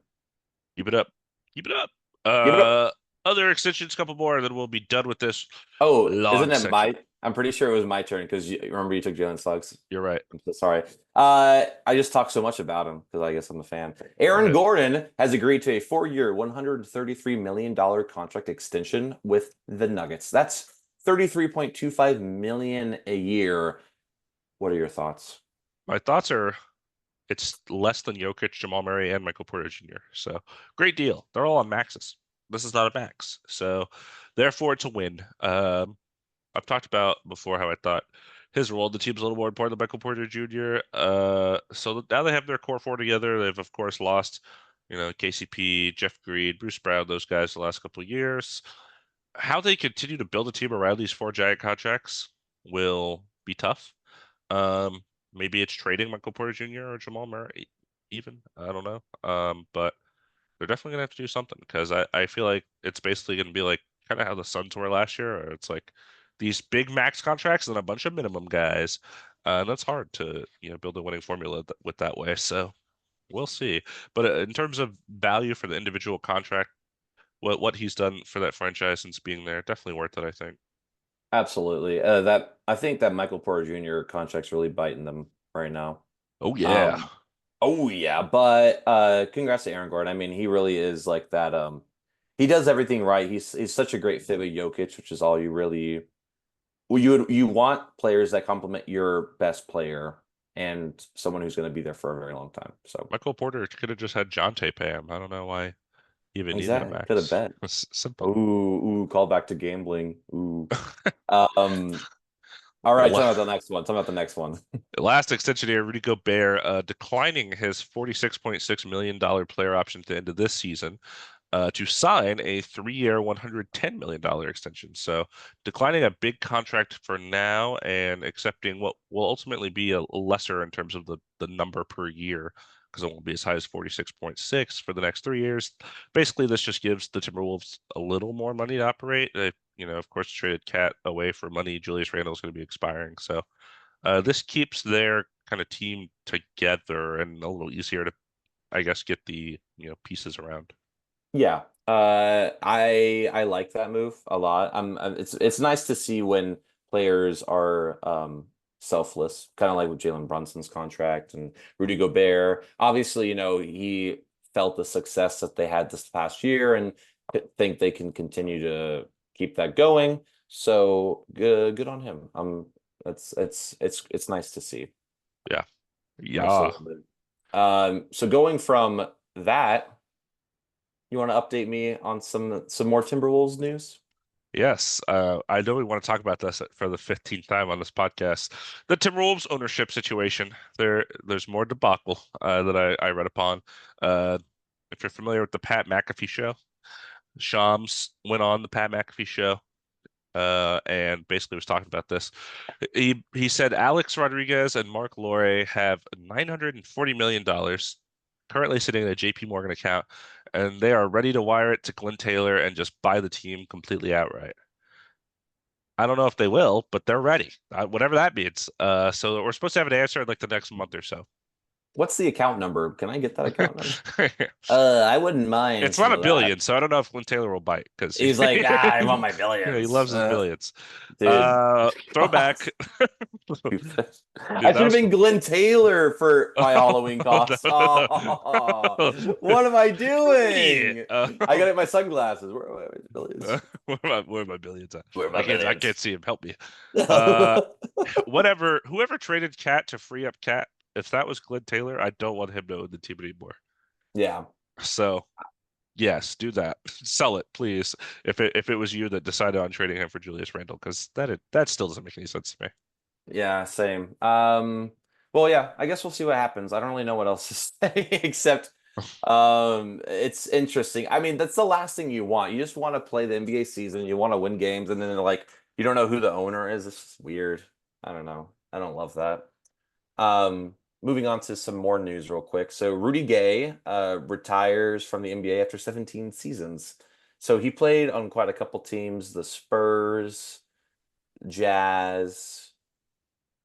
Keep it up. Keep it up. Give it up. Other extensions, couple more, and then we'll be done with this Oh, long isn't it section. my? I'm pretty sure it was my turn because you remember you took Jalen Suggs. You're right. I'm so sorry. I just talked so much about him because I guess I'm a fan. Go Aaron ahead. Gordon has agreed to a 4 year, $133 million contract extension with the Nuggets. That's 33.25 million a year. What are your thoughts? My thoughts are it's less than Jokic, Jamal Murray, and Michael Porter Jr. So great deal. They're all on maxes. This is not a max. So therefore it's a win. I've talked about before how I thought his role in the team's a little more important than Michael Porter Jr. So now they have their core four together. They've of course lost, KCP, Jeff Green, Bruce Brown, those guys the last couple of years. How they continue to build a team around these four giant contracts will be tough. Um, Maybe it's trading Michael Porter Jr. or Jamal Murray, even. I don't know. But they're definitely gonna have to do something because I feel like it's basically gonna be like kind of how the Suns were last year, or it's like these big max contracts and a bunch of minimum guys. And that's hard to, build a winning formula with that way. So we'll see. But in terms of value for the individual contract, what he's done for that franchise since being there, definitely worth it, I think. Absolutely. That I think that Michael Porter Jr. contract's really biting them right now. Oh yeah. Um, oh yeah, but congrats to Aaron Gordon. I mean, he really is like that. He does everything right. He's such a great fit with Jokic, which is all you really well, you want players that complement your best player and someone who's going to be there for a very long time. So Michael Porter could have just had Jonte pay him. I don't know why he even needed a exactly, could have max. bet. It's simple. Ooh, call back to gambling. Ooh. Um, all right, tell me about the next one. Tell me about the next one. Last extension here, Rudy Gobert declining his $46.6 million player option at the end of this season to sign a 3 year, $110 million extension. So declining a big contract for now and accepting what will ultimately be a lesser in terms of the number per year because it won't be as high as 46.6 for the next 3 years. Basically, this just gives the Timberwolves a little more money to operate. They, of course, traded Cat away for money. Julius Randle is going to be expiring. So this keeps their kind of team together and a little easier to, I guess, get the pieces around. Yeah. I like that move a lot. It's nice to see when players are selfless, kind of like with Jalen Brunson's contract and Rudy Gobert. Obviously, he felt the success that they had this past year and think they can continue to keep that going. So good on him. It's nice to see. Yeah. Nice Yeah. little bit. So going from that. You want to update me on some more Timberwolves news? Yes, I know we want to talk about this for the 15th time on this podcast. The Timberwolves ownership situation. There's more debacle that I read upon. Uh, if you're familiar with the Pat McAfee show, Shams went on the Pat McAfee show and basically was talking about this. He said Alex Rodriguez and Mark Lore have $940 million currently sitting in a JP Morgan account, and they are ready to wire it to Glenn Taylor and just buy the team completely outright. I don't know if they will, but they're ready, whatever that means. So we're supposed to have an answer in like the next month or so. What's the account number? Can I get that account number? I wouldn't mind It's some not a of that. billion, so I don't know if Glenn Taylor will bite because He's like, I want my he billions. loves his billions. Dude. Throwback. I Dude, that should have was been Glenn Taylor for my Halloween oh, no, cost. no, Oh, no. what am I Rudy. doing? I gotta get my sunglasses. Where are my billions? Where are my billions at? Where are my I can't billions? see him. Help me. Uh, whoever traded Cat to free up Cat, if that was Glenn Taylor, I don't want him to own the team anymore. Yeah. So yes, do that. Sell it, please. If it was you that decided on trading him for Julius Randle, because that still doesn't make any sense to me. Yeah, same. Well, yeah, I guess we'll see what happens. I don't really know what else to say except it's interesting. I mean, that's the last thing you want. You just want to play the NBA season, you want to win games, and then they're like, you don't know who the owner is. It's just weird. I don't know. I don't love that. Moving on to some more news real quick. So Rudy Gay retires from the NBA after 17 seasons. So he played on quite a couple teams, the Spurs, Jazz.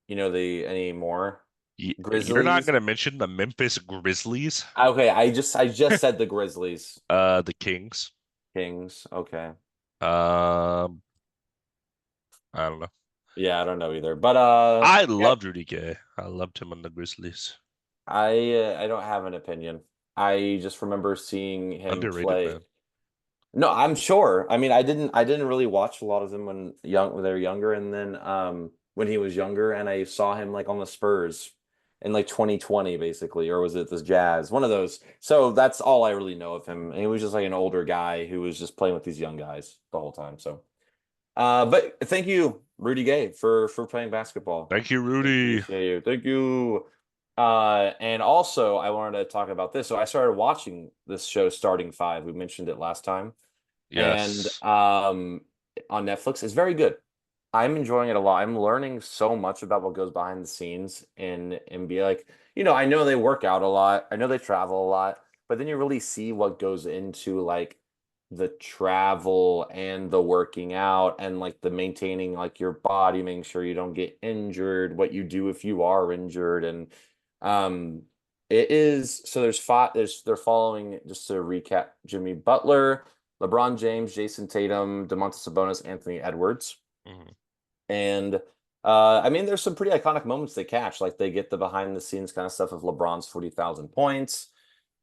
The any more? You're not Grizzlies. going to mention the Memphis Grizzlies, Okay, I just said the Grizzlies. the Kings. Kings. Okay. Um, I don't know. Yeah, I don't know either. But I yeah, loved Rudy Gay. I loved him on the Grizzlies. I don't have an opinion. I just remember seeing him Underrated play. man. No, I'm sure. I mean, I didn't really watch a lot of them when they were younger, and then when he was younger, and I saw him like on the Spurs in like 2020, basically, or was it this Jazz? One of those. So that's all I really know of him. And he was just like an older guy who was just playing with these young guys the whole time. So, but thank you, Rudy Gay, for playing basketball. Thank you, I Rudy. appreciate you. Thank you. And also I wanted to talk about this. So I started watching this show, Starting Five. We mentioned it last time and Yes. on Netflix is very good. I'm enjoying it a lot. I'm learning so much about what goes behind the scenes in NBA. Like, I know they work out a lot. I know they travel a lot, but then you really see what goes into like the travel and the working out and like the maintaining like your body, making sure you don't get injured, what you do if you are injured. And um it is so they're following just to recap Jimmy Butler, LeBron James, Jason Tatum, DeMontis Sabonis, Anthony Edwards. Mhm. And I mean, there's some pretty iconic moments they catch. Like they get the behind the scenes kind of stuff of LeBron's 40,000 points.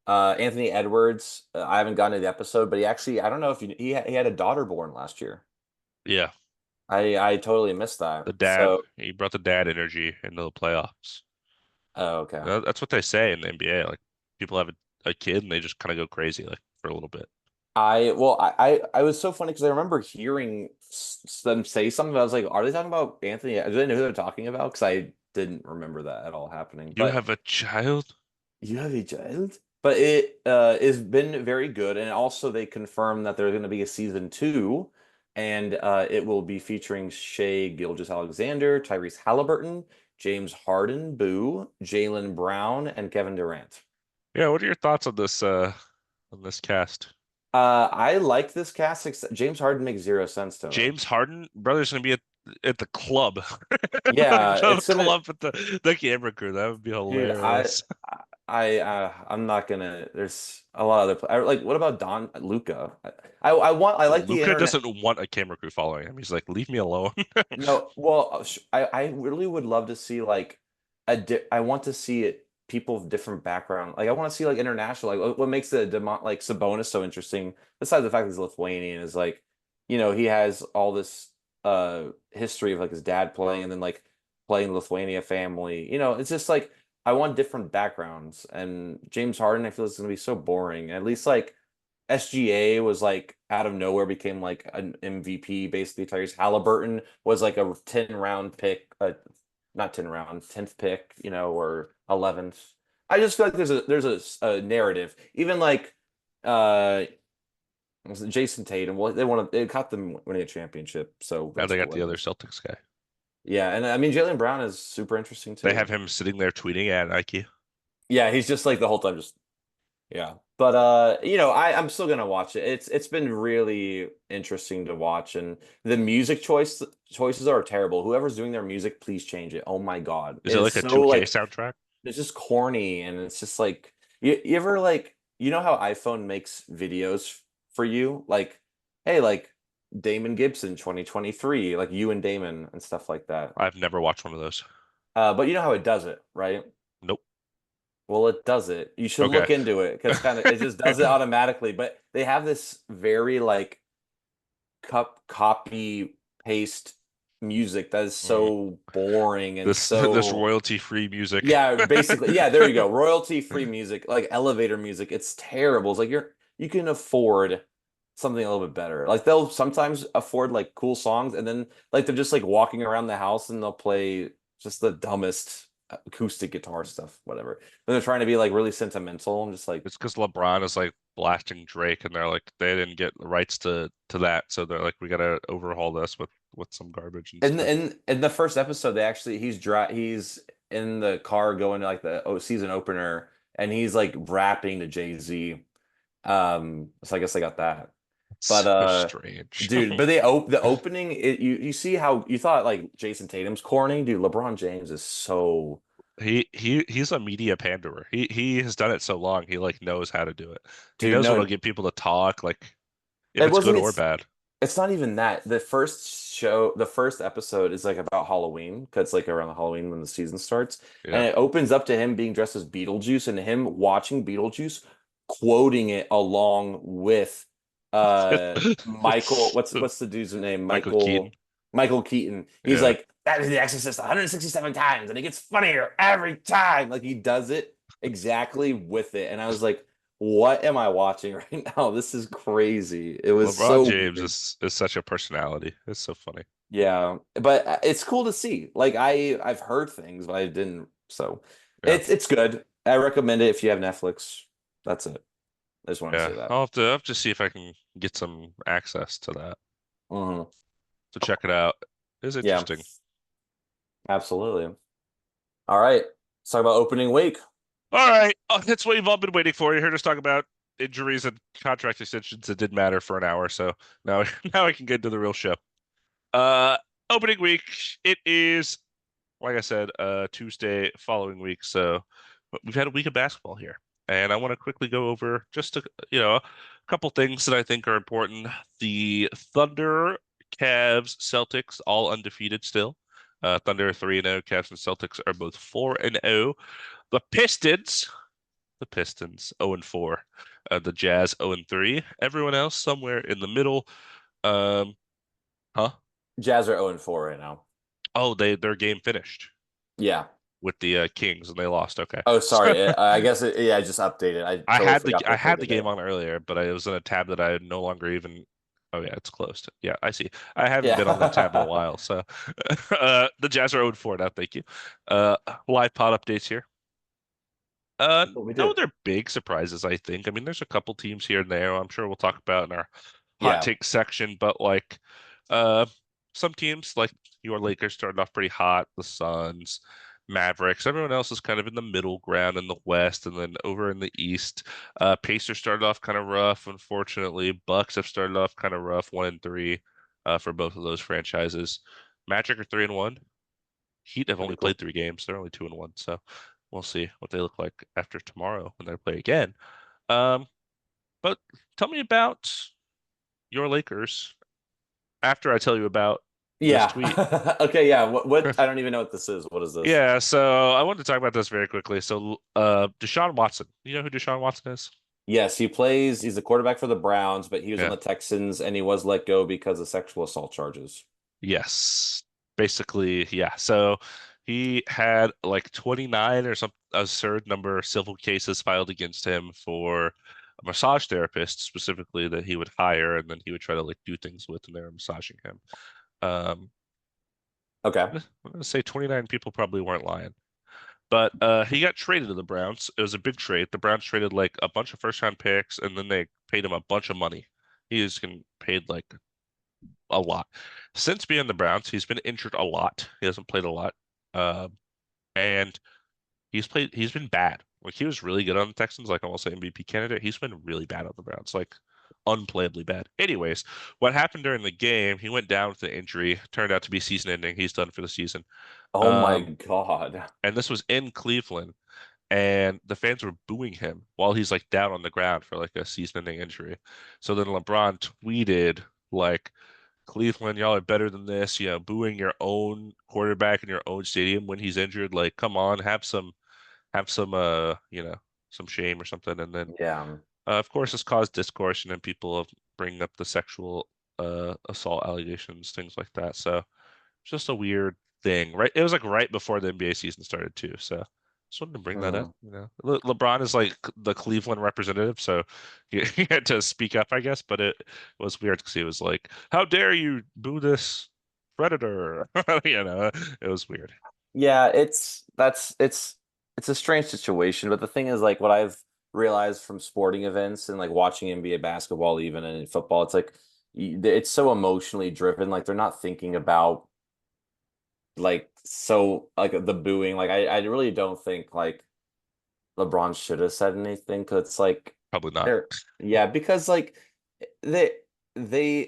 Anthony Edwards, I haven't gotten to the episode, but he actually, I don't know if he had a daughter born last year. Yeah. I totally missed that. The dad. So, He brought the dad energy into the playoffs. oh, okay. That's what they say in the NBA. Like people have a kid and they just kind of go crazy like for a little bit. I was so funny because I remember hearing them say something. I was like, are they talking about Anthony? I didn't know who they're talking about because I didn't remember that at all happening. You But have a child? you have a child? But it has been very good. And also they confirmed that there's going to be a season two, and it will be featuring Shea Gilgeous-Alexander, Tyrese Halliburton, James Harden, Boo, Jaylen Brown, and Kevin Durant. Yeah, what are your thoughts on this cast? I like this cast, except James Harden makes zero sense to me. James Harden, brother's gonna be at the club. Yeah, The it's gonna, club with the camera crew. That would be dude. I hilarious. I'm not gonna. There's a lot of like. What about Don Luca? I like the Luca internet. doesn't want a camera crew following him. He's like, leave me alone. No, well, I really would love to see like I want to see it people of different background. Like I want to see like international. Like what makes the demo like Sabonis so interesting, besides the fact that he's Lithuanian, is like, he has all this history of like his dad playing and then like playing Lithuania family. It's just like I want different backgrounds. And James Harden, I feel it's gonna be so boring. At least like SGA was like out of nowhere became like an MVP basically entire years. Halliburton was like a 10 round pick, not 10 round, 10th pick, or 11th. I just feel like there's a narrative. Even like uh was it Jason Tatum, well, they caught them winning a championship, so Now that's they got cool, I the other guess. Celtics guy. Yeah, and I mean Jalen Brown is super interesting They have too. him sitting there tweeting at Nike. Yeah, he's just like the whole time just yeah. But I'm still gonna watch it. It's been really interesting to watch, and the music choices are terrible. Whoever's doing their music, please change it. Oh my God. Is it It's like a so 2K like soundtrack? it's just corny, and it's just like you ever like how iPhone makes videos for you? Like, hey, like Damon Gibson 2023, like you and Damon and stuff like that. I've never watched one of those. But you know how it does it, right? Nope. Well, it does it. You should Okay. look into it because it just does it automatically. But they have this very like copy paste music that is Mm. so boring and This so royalty-free music. yeah, basically yeah. There you go, royalty free music, like elevator music. It's terrible. It's like you can afford something a little bit better. Like they'll sometimes afford like cool songs, and then like they're just like walking around the house and they'll play just the dumbest acoustic guitar stuff, whatever. Then they're trying to be like really sentimental. I'm just like, It's because LeBron is like blasting Drake, and they're like they didn't get the rights to that, so they're like we gotta overhaul this with some garbage and instead. in the first episode, they actually he's in the car going to like the season opener, and he's like rapping to Jay-Z. So I guess I got that. But So strange. dude, but the opening, you see how you thought like Jason Tatum's corny, dude. LeBron James is so He's a media panderer. He has done it so long. He like knows how to do it. He dude. knows what'll No, get people to talk, like if it it's good wasn't. or bad. It's not even that. The first episode is like about Halloween because like around Halloween when the season starts, and Yeah. it opens up to him being dressed as Beetlejuice and him watching Beetlejuice, quoting it along with Michael. What's the dude's name? Michael Keaton. Michael Keaton. He's Yeah. like that is the Exorcist 167 times, and it gets funnier every time. Like he does it exactly with it, and I was like, what am I watching right now? This is crazy. It was LeBron so James weird. is such a personality. It's so funny. Yeah, but it's cool to see. Like I've heard things, but I didn't. So Yeah. it's good. I recommend it if you have Netflix. That's it. I just wanted to Yeah. say that. I'll have to see if I can get some access to that Mhm. to check it out. It's Yeah, interesting. absolutely. All right. Let's talk about opening week. All right. That's what you've all been waiting for. You heard us talk about injuries and contract extensions that didn't matter for an hour. So now now I can get to the real show. Uh Opening week, it is like I said, Tuesday following week. So we've had a week of basketball here. And I want to quickly go over just a couple things that I think are important. The Thunder, Cavs, Celtics, all undefeated still. Thunder 3-0, Cavs and Celtics are both 4-0. The Pistons 0-4. The Jazz 0-3. Everyone else somewhere in the middle. Um, huh? Jazz are 0-4 right now. Oh, their game finished Yeah. with the Kings and they lost. Okay. Oh, sorry. I guess yeah, I just updated. I totally forgot I they played had the game today. on earlier, but I was in a tab that I no longer even. Oh yeah, it's closed. Yeah, I see. I haven't been on that tab in a Yeah. while, so the Jazz are 0-4 now. Thank you. Live pod updates here. We No, did. they're big surprises, I think. I mean, there's a couple teams here and there I'm sure we'll talk about in our hot Yeah. take section, but like uh some teams like your Lakers started off pretty hot, the Suns, Mavericks, everyone else is kind of in the middle ground in the West and then over in the East. Pacers started off kind of rough, unfortunately. Bucks have started off kind of rough, 1-3 for both of those franchises. Magic are 3-1. Heat have Pretty only played cool. 3 games. They're only 2-1. So we'll see what they look like after tomorrow when they play again. Um, but tell me about your Lakers after I tell you about this Yeah. tweet. Okay, yeah. What I don't even know what this is. What is this? Yeah, so I wanted to talk about this very quickly. So, Deshaun Watson, you know who Deshaun Watson is? Yes, he's the quarterback for the Browns, but he was on Yeah. the Texans and he was let go because of sexual assault charges. Yes. Basically, yeah. So he had like 29 or some absurd number of civil cases filed against him for a massage therapist specifically that he would hire and then he would try to like do things with and they were massaging him. Um, Okay. I'm gonna say 29 people probably weren't lying. But he got traded to the Browns. It was a big trade. The Browns traded like a bunch of first round picks and then they paid him a bunch of money. He was getting paid like a lot. Since being the Browns, he's been injured a lot. He hasn't played a lot. Uh, and he's been bad. Like he was really good on the Texans, like almost an MVP candidate. He's been really bad on the Browns, like unplayably bad. Anyways, what happened during the game, he went down with the injury, turned out to be season ending. He's done for the season. Oh my Um, God. and this was in Cleveland, and the fans were booing him while he's like down on the ground for like a season-ending injury. So then LeBron tweeted like Cleveland, y'all are better than this, booing your own quarterback in your own stadium when he's injured. Like, come on, have some some shame or something. And then Yeah. of course this caused discourse and then people have bringing up the sexual assault allegations, things like that. So it's just a weird thing, right? It was like right before the NBA season started too. So just wanted to bring that Hmm. up. LeBron is like the Cleveland representative, so he had to speak up, I guess. But it was weird because he was like, "How dare you boo this predator?" It was weird. Yeah, it's a strange situation, but the thing is like what I've realized from sporting events and like watching NBA basketball even and football, it's like it's so emotionally driven. Like they're not thinking about like so like the booing. Like I really don't think like LeBron should have said anything because it's like Probably not. they're yeah, because like they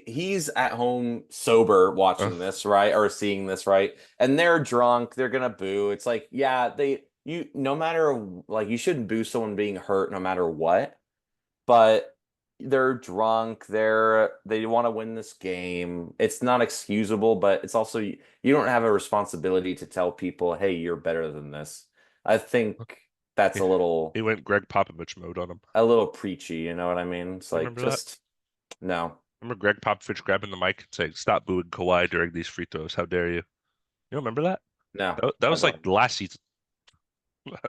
he's at home sober Uh, watching this, right? Or seeing this, right? And they're drunk, they're gonna boo. It's like, yeah, you no matter like you shouldn't boo someone being hurt no matter what, but they're drunk, they want to win this game. It's not excusable, but it's also you don't have a responsibility to tell people, hey, you're better than this. I think that's he, he went Greg Popovich mode on him. a little preachy, you know what I mean? It's You like remember that? just no. Remember Greg Popovich grabbing the mic and saying, "Stop booing Kawhi during these free throws. How dare you?" You remember that? No, That I was like don't. last season.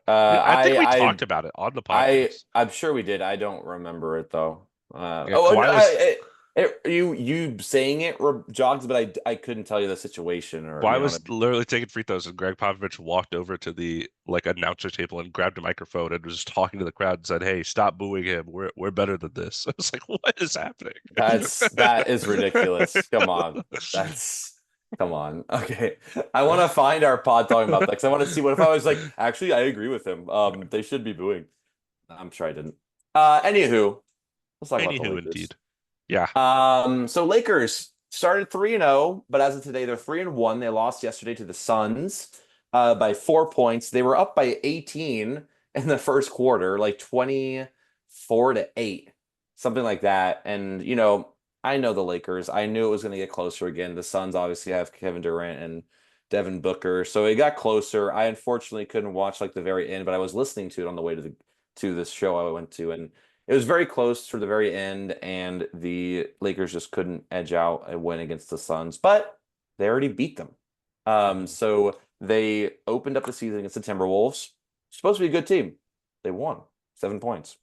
Uh, I think I, we I, talked about it on the podcast. I'm sure we did. I don't remember it though. Yeah, Oh, Kawhi was you saying it jogs, but I couldn't tell you the situation or Kawhi you know what I was mean. literally taking free throws, and Greg Popovich walked over to the like announcer table and grabbed a microphone and was just talking to the crowd and said, "Hey, stop booing him. We're better than this." I was like, "What is happening?" That is ridiculous. Come on, that's come on. Okay, I want to find our pod talking about that because I want to see what if I was like, actually, I agree with him. They should be booing. I'm sure I didn't. Anywho, let's talk about the Anywho, Lakers. indeed, yeah, So Lakers started 3-0, but as of today, they're 3-1. They lost yesterday to the Suns by 4 points. They were up by 18 in the first quarter, like 24-8, something like that. And I know the Lakers. I knew it was going to get closer again. The Suns obviously have Kevin Durant and Devin Booker, so it got closer. I unfortunately couldn't watch like the very end, but I was listening to it on the way to this show I went to, and it was very close to the very end, and the Lakers just couldn't edge out a win against the Suns, but they already beat them. Mhm. So they opened up the season against the Timberwolves. Supposed to be a good team. They won 7 points.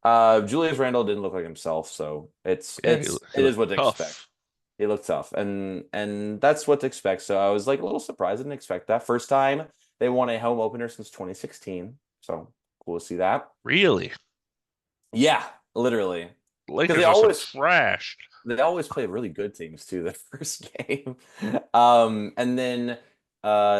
Julius Randle didn't look like himself, so Yeah. He it is looked what to expect. tough. He looked tough, and that's what to expect. So I was like a little surprised. I didn't expect that. First time they won a home opener since 2016. So cool to see that. Really, Yeah, literally. Because Lakers are some trash. they always play really good teams too, the first game. And then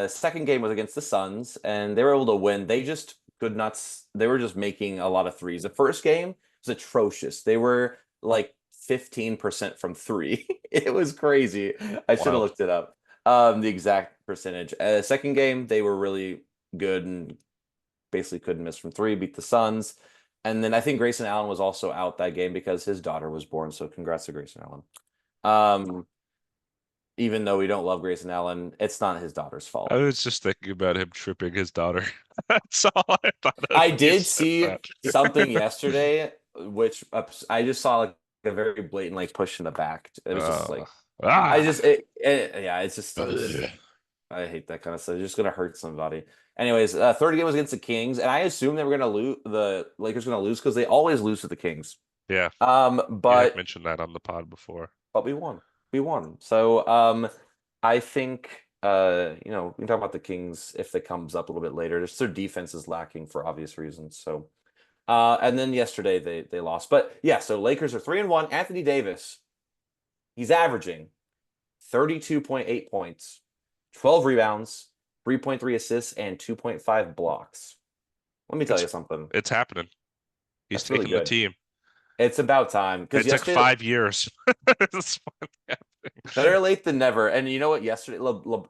second game was against the Suns, and they were able to win. They just could not they were just making a lot of threes. The first game was atrocious. They were like 15% from three. It was crazy. I should have Wild. looked it up. The exact percentage. Second game, they were really good and basically couldn't miss from three, beat the Suns. And then I think Grayson Allen was also out that game because his daughter was born. So congrats to Grayson Allen. Even though we don't love Grayson Allen, it's not his daughter's I fault. was just thinking about him tripping his daughter. That's all I thought of. I when you did said see that. something yesterday, which I just saw like a very blatant like push in the back. It was just like I Ah. just yeah, it's just I hate that kind of stuff. It's just gonna hurt somebody. Anyways, third game was against the Kings, and I assumed they were gonna lose. The Lakers were gonna lose because they always lose to the Kings. Yeah, you have But mentioned that on the pod before. we won. We won. So I think we can talk about the Kings if it comes up a little bit later. Just their defense is lacking for obvious reasons. So and then yesterday they lost. But yeah, so Lakers are 3-1. Anthony Davis, he's averaging 32.8 points, 12 rebounds, 3.3 assists, and 2.5 blocks. Let me tell you something. It's happening. He's That's really taking the good. team. It's about time because It took yesterday 5 years. It's finally happening. better late than never. And you know what? Yesterday,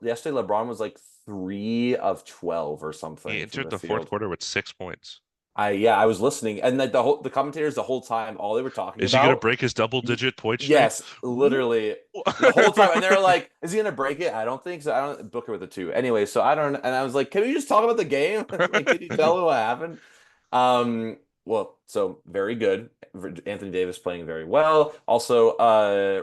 yesterday LeBron was like 3 of 12 or He something from entered the the fourth field. quarter with 6 points. I was listening, and like the commentators the whole time, all they were talking Is he going to about. break his double-digit point streak? Yes, literally the whole time, and they're like, "Is he gonna break it?" I don't think so. I don't book it with a 2. Anyway, so I don't, and I was like, "Can we just talk about the game? Like, can you tell me what happened?" Well, so very good. Anthony Davis playing very well. Also,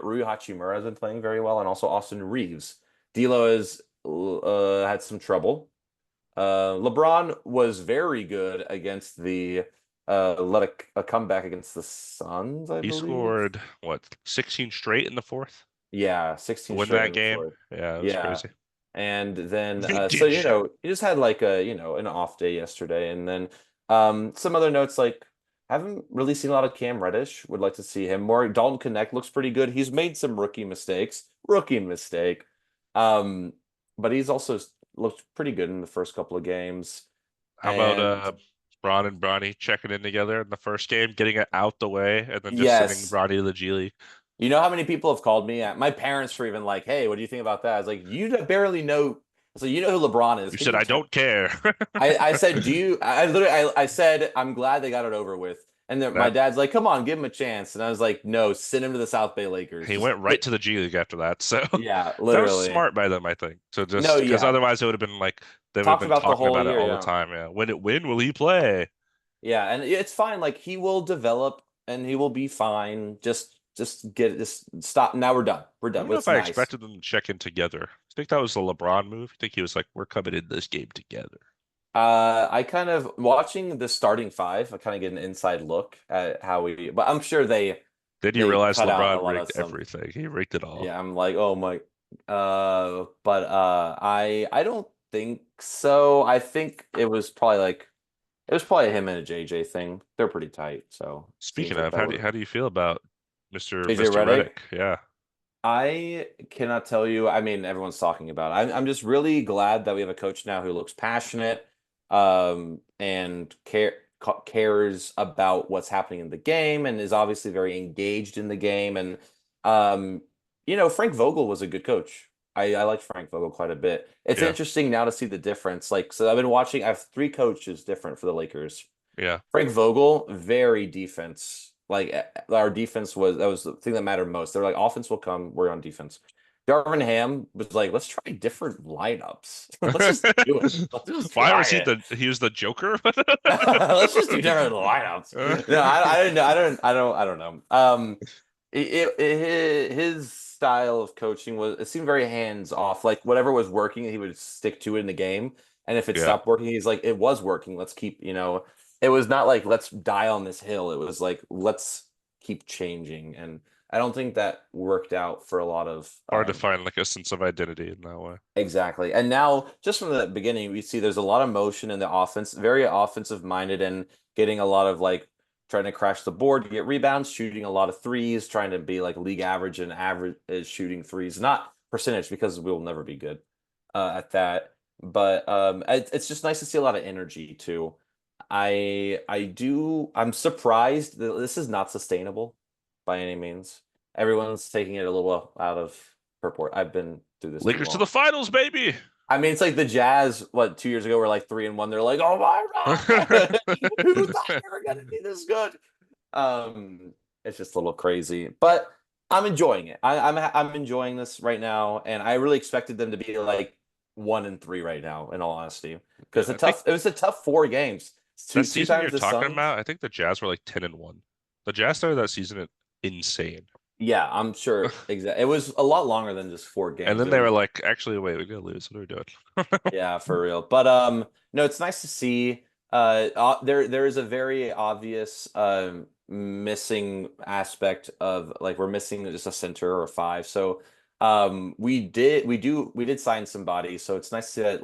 Rui Hachimura has been playing very well, and also Austin Reeves. D'Lo has had some trouble. LeBron was very good against the let a comeback against the Suns, I He believe. scored, what, 16 straight in the fourth Yeah, to 16 win straight that in the game? fourth. Yeah, it was Yeah. crazy. And then so Vintage. he just had like an off day yesterday, and then some other notes like haven't really seen a lot of Cam Reddish. Would like to see him more. Dalton Connect looks pretty good. He's made some rookie mistakes. Rookie mistake. Um, but he's also looked pretty good in the first couple of games. How about And Bron and Bronny checking in together in the first game, getting it out the way, and then just sending yes, Bronny to the G League? you know how many people have called me? My parents were even like, "Hey, what do you think about that?" I was like, "You barely know." So you know who LeBron is? You Can said, you I tell? don't care. I said, "Do you?" I literally I said, "I'm glad they got it over with." And then my That dad's like, "Come on, give him a chance." And I was like, "No, send him to the South Bay Lakers." he Just went right to the G League after that. So yeah, that was literally. smart by them, I think. So No, just because yeah, otherwise it would have been like they would have talked been about the talking whole about it year. all the Yeah, time. Yeah. When will he play? yeah, and it's fine. Like he will develop and he will be fine. Just get just stop. Now we're done. We're I done. don't know if It's I nice. expected them to check in together. I think that was the LeBron move. I think he was like, we're coming in this game together. I kind of watching the starting five. I kind of get an inside look at how we, but I'm sure Then you they realize cut out a LeBron lot of rigged stuff. everything. He rigged it all. Yeah, I'm like, oh my. But I don't think so. I think it was probably him and a JJ thing. They're pretty tight, so seems Speaking like of, that would how do you feel about Mr. JJ Mr. Redick. Reddick? Yeah. I cannot tell you. I mean, everyone's talking about it. I'm just really glad that we have a coach now who looks passionate, and cares about what's happening in the game, and is obviously very engaged in the game. And um, Frank Vogel was a good coach. I liked Frank Vogel quite a bit. It's Yeah. interesting now to see the difference. Like, so I've been watching. I have 3 coaches different for the Lakers. Yeah. Frank Vogel, very defense. Like our defense that was the thing that mattered most. They're like, offense will come, we're on defense. Darvin Ham was like, let's try different lineups. Let's just do it. Let's just Why try was it. he was the Joker? Let's just do different lineups. No, I didn't know. I don't know. His style of coaching it seemed very hands off. Like whatever was working, he would stick to it in the game. And if it Yeah. stopped working, he's like, it was working. Let's keep, it was not like let's die on this hill. It was like let's keep changing. And I don't think that worked out for a lot of Hard to find like a sense of identity in that way. exactly. And now, just from the beginning, we see there's a lot of motion in the offense, very offensive minded, and getting a lot of like trying to crash the board to get rebounds, shooting a lot of threes, trying to be like league average and average is shooting threes, not percentage because we'll never be good at that. But it's just nice to see a lot of energy too. I'm surprised that this is not sustainable by any means. Everyone's taking it a little out of purport. I've been through this too Lakers to long. the finals, baby. I mean, it's like the Jazz, 2 years ago were like 3-1. They're like, oh my God, who thought they were gonna be this good? It's just a little crazy, but I'm enjoying it. I'm enjoying this right now, and I really expected them to be like 1-3 right now, in all honesty, Yeah, because I think it was a tough 4 games. that Two season times you're the talking Suns. about, I think the Jazz were like 10-1. The Jazz started that season at insane. Yeah, I'm sure. Exactly. It was a lot longer than just four And games. then It they were was like, actually, wait, we're gonna lose. What are we doing? Yeah, for real. But no, it's nice to see. There is a very obvious missing aspect of like we're missing just a center or five. So we did sign somebody. So it's nice to see that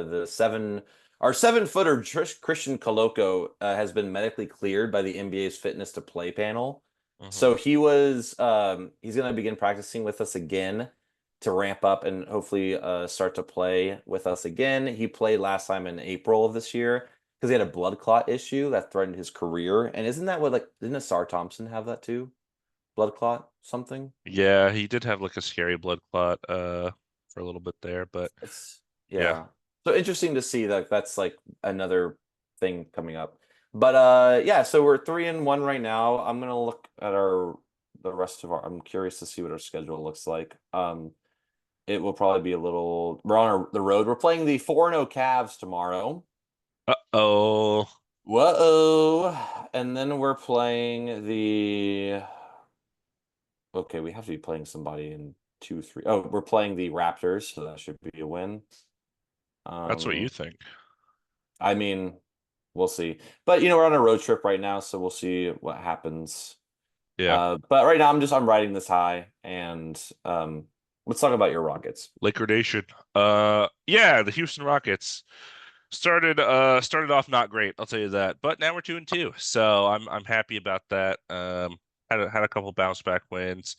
the seven our 7-footer Christian Coloco has been medically cleared by the NBA's fitness to play panel. Hmm. So he's gonna begin practicing with us again to ramp up and hopefully start to play with us again. He played last time in April of this year because he had a blood clot issue that threatened his career. And isn't that what like didn't Asar Thompson have that too? Blood clot something? Yeah, he did have like a scary blood clot for a little bit there, but It's yeah. yeah. So interesting to see that that's like another thing coming up. But yeah, so we're 3-1 right now. I'm gonna look at our the rest of our I'm curious to see what our schedule looks like. It will probably be a little. We're on the road. We're playing the 4-0 Cavs tomorrow. Uh-oh. Whoa. And then we're playing the. Okay, we have to be playing somebody in 2, 3. Oh, we're playing the Raptors, so that should be a win. That's what you Um, think. I mean, we'll see. But we're on a road trip right now, so we'll see what happens. Yeah. But right now I'm riding this high, and let's talk about your Rockets. Laker Nation. Yeah, the Houston Rockets started off not great, I'll tell you that. But now we're 2-2. So I'm happy about that. Had a couple bounce back wins.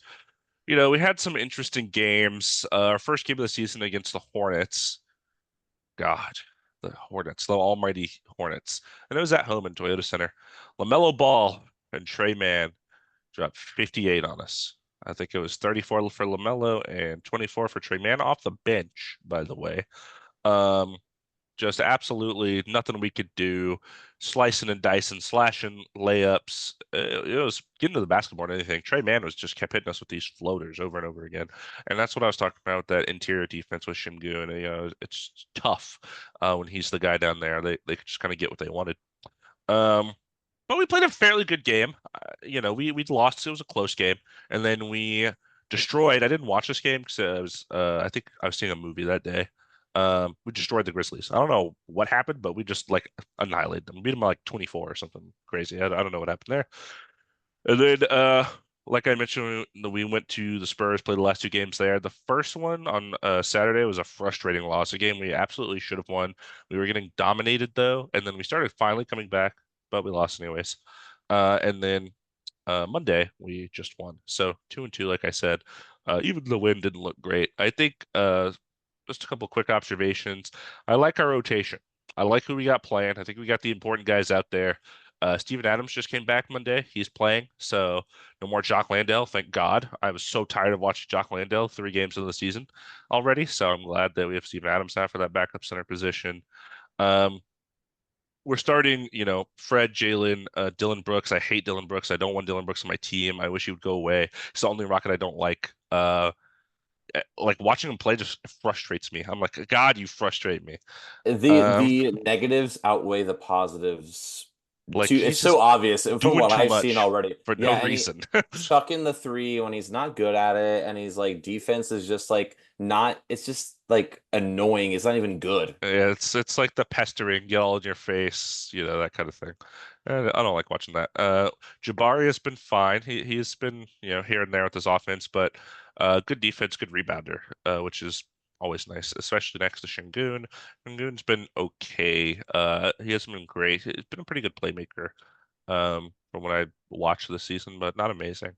We had some interesting games. Our first game of the season against the Hornets. God, the Hornets, the almighty Hornets. And it was at home in Toyota Center. LaMelo Ball and Trey Mann dropped 58 on us. I think it was 34 for LaMelo and 24 for Trey Mann off the bench, by the way. Um, just absolutely nothing we could do. Slicing and dicing, slashing layups. It was getting to the basketball more than anything. Trey Mann was just kept hitting us with these floaters over and over again. And that's what I was talking about with that interior defense with Shimgu. And, it's tough when he's the guy down there. They could just kind of get what they wanted. Um, but we played a fairly good game. We lost. It was a close game, and then we destroyed. I didn't watch this game because I think I was seeing a movie that day. We destroyed the Grizzlies. I don't know what happened, but we just like annihilated them. Beat them by like 24 or something crazy. I don't know what happened there. And then, like I mentioned, we went to the Spurs, played the last two games there. The first one on Saturday was a frustrating loss, a game we absolutely should have won. We were getting dominated though, and then we started finally coming back, but we lost anyways. And then Monday we just won. So 2-2, like I said. Even the win didn't look great. I think just a couple quick observations. I like our rotation. I like who we got playing. I think we got the important guys out there. Steven Adams just came back Monday. He's playing, so no more Jock Landale. Thank God. I was so tired of watching Jock Landale 3 games into the season already. So I'm glad that we have Steven Adams now for that backup center position. Um, we're starting, Fred, Jalen, Dylan Brooks. I hate Dylan Brooks. I don't want Dylan Brooks on my team. I wish he would go away. It's the only Rocket I don't like. Like watching him play just frustrates me. I'm like, God, you frustrate me. Um, The negatives outweigh the positives. like It's he's just so obvious from doing what too I've seen much already. for no Yeah, and he reason. chucking the three when he's not good at it, and he's like defense is just like not. It's just like annoying. It's not even good. Yeah, it's like the pestering, get all in your face, that kind of thing. And I don't like watching that. Jabari has been fine. He's been, here and there with his offense, but good defense, good rebounder, which is always nice, especially next to Şengün. Şengün's been okay. He hasn't been great. He's been a pretty good playmaker, from what I watched this season, but not amazing.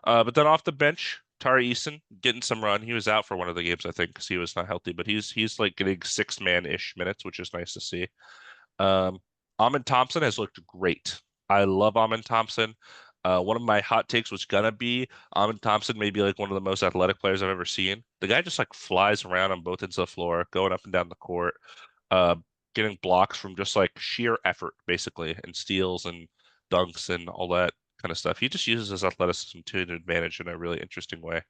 But then off the bench, Tari Eason getting some run. He was out for one of the games, I think, because he was not healthy, but he's like getting 6 man-ish minutes, which is nice to see. Um, Amin Thompson has looked great. I love Amin Thompson. One of my hot takes was gonna be Amon Thompson, maybe like one of the most athletic players I've ever seen. The guy just like flies around on both ends of the floor, going up and down the court, uh, getting blocks from just like sheer effort, basically, and steals and dunks and all that kind of stuff. He just uses his athleticism to an advantage in a really interesting way.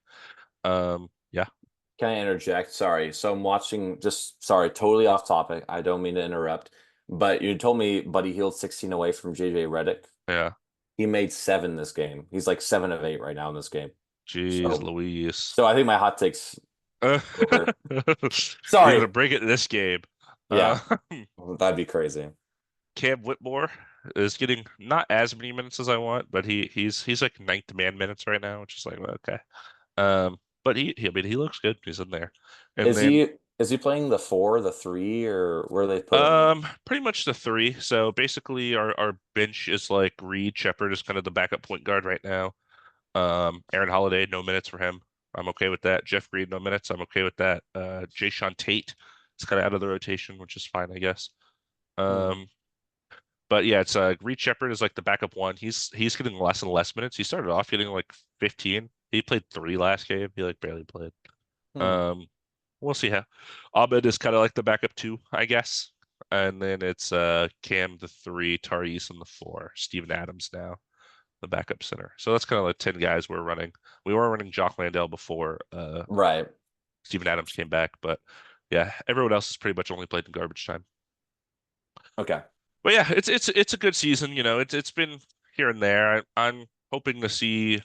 Yeah. Can I interject? Sorry. So I'm watching, just sorry, totally off topic. I don't mean to interrupt, but you told me Buddy Hield's 16 away from JJ Redick. Yeah. He made 7 this game. He's like 7 of 8 right now in this game. Jeez So, Louise. so I think my hot takes over. You're Sorry. gonna break it in this game. Yeah, that'd be crazy. Cam Whitmore is getting not as many minutes as I want, but he's like ninth man minutes right now, which is like okay. But I mean he looks good. He's in there. And Is then he playing the 4, the 3, or where they put him? pretty much the three. So basically our bench is like Reed Shepard is kind of the backup point guard right now. Aaron Holiday, no minutes for him. I'm okay with that. Jeff Green, no minutes. I'm okay with that. Jayshawn Tate is kind of out of the rotation, which is fine, I guess. Hmm. But yeah, it's Reed Shepard is like the backup one. He's getting less and less minutes. He started off getting like 15. He played 3 last game. He like barely played. Hmm. Um, we'll see how. Ahmed is kind of like the backup 2, I guess. And then it's Cam the 3, Tariq on the 4, Steven Adams now the backup center. So that's kind of like 10 guys we're running. We were running Jock Landale before Right. Steven Adams came back, but yeah, everyone else has pretty much only played in garbage time. Okay. But yeah, it's a good season. It's been here and there. I'm hoping to see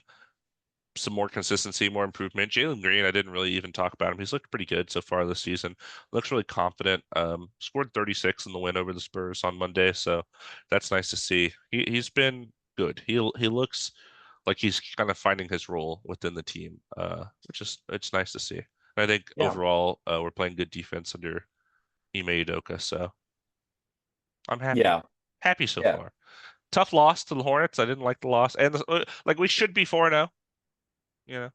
some more consistency, more improvement. Jalen Green, I didn't really even talk about him. He's looked pretty good so far this season. Looks really confident. Scored 36 in the win over the Spurs on Monday, so that's nice to see. He's been good. He looks like he's kind of finding his role within the team, which is it's nice to see. And I think Yeah. overall we're playing good defense under Ime Udoka, so I'm happy. Yeah. Happy so Yeah. far. Tough loss to the Hornets. I didn't like the loss, and like we should be 4-0. You know,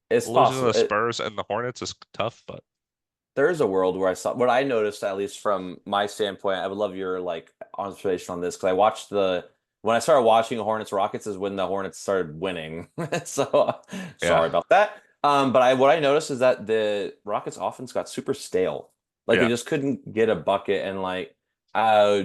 It's losing to possible. the Spurs and the Hornets is tough, but There is a world where I saw what I noticed, at least from my standpoint. I would love your like observation on this because I watched when I started watching Hornets Rockets is when the Hornets started winning. So yeah, sorry about that. But what I noticed is that the Rockets offense got super stale. Like they yeah. just couldn't get a bucket. And like, uh,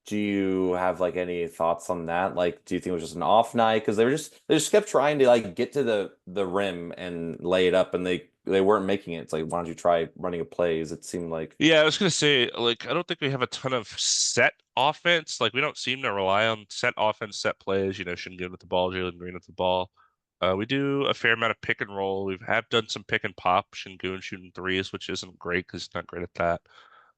do you have like any thoughts on that? Like, do you think it was just an off night? Because they just kept trying to like get to the rim and lay it up, and they weren't making it. It's like, why don't you try running a plays? It seemed like Yeah, I was gonna say, like, I don't think we have a ton of set offense. Like, we don't seem to rely on set offense, set plays. Shingun with the ball, Jalen Green with the ball. We do a fair amount of pick and roll. We have done some pick and pop, Shingun shooting threes, which isn't great because he's not great at that.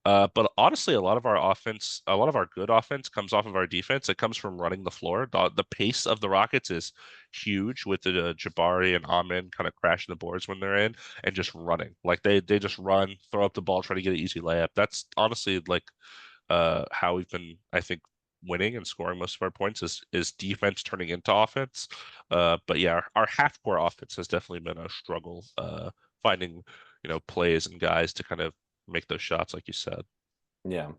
But honestly, a lot of our offense, a lot of our good offense comes off of our defense. It comes from running the floor. The pace of the Rockets is huge with the Jabari and Amin kind of crashing the boards when they're in and just running. Like they just run, throw up the ball, try to get an easy layup. That's honestly like how we've been, I think, winning and scoring most of our points is defense turning into offense. But yeah, our half court offense has definitely been a struggle finding, plays and guys to kind of make those shots, like you said. yeah.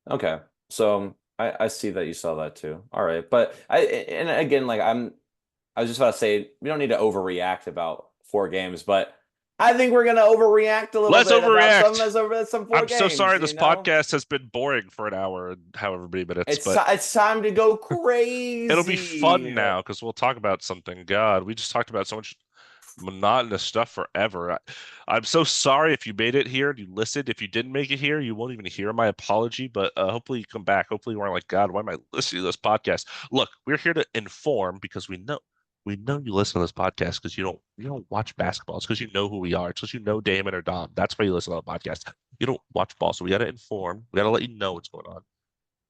Okay. So I see that you saw that too. All right. But and again, like I was just about to say we don't need to overreact about 4 games, but I think we're gonna overreact a little Let's bit about overreact. some four I'm so sorry games, this you know? podcast has been boring for an hour and however many minutes, It's but it's time to go it'll be fun crazy. now because we'll talk about something. God, we just talked about so much monotonous stuff forever. I'm so sorry if you made it here and you listened. If you didn't make it here, you won't even hear my apology. But hopefully you come back. Hopefully you weren't like, God, why am I listening to this podcast? Look, we're here to inform because we know you listen to this podcast because you don't watch basketball. It's because you know who we are. It's because you know Damon or Dom. That's why you listen to the podcast. You don't watch ball, so we got to inform. We got to let you know what's going on.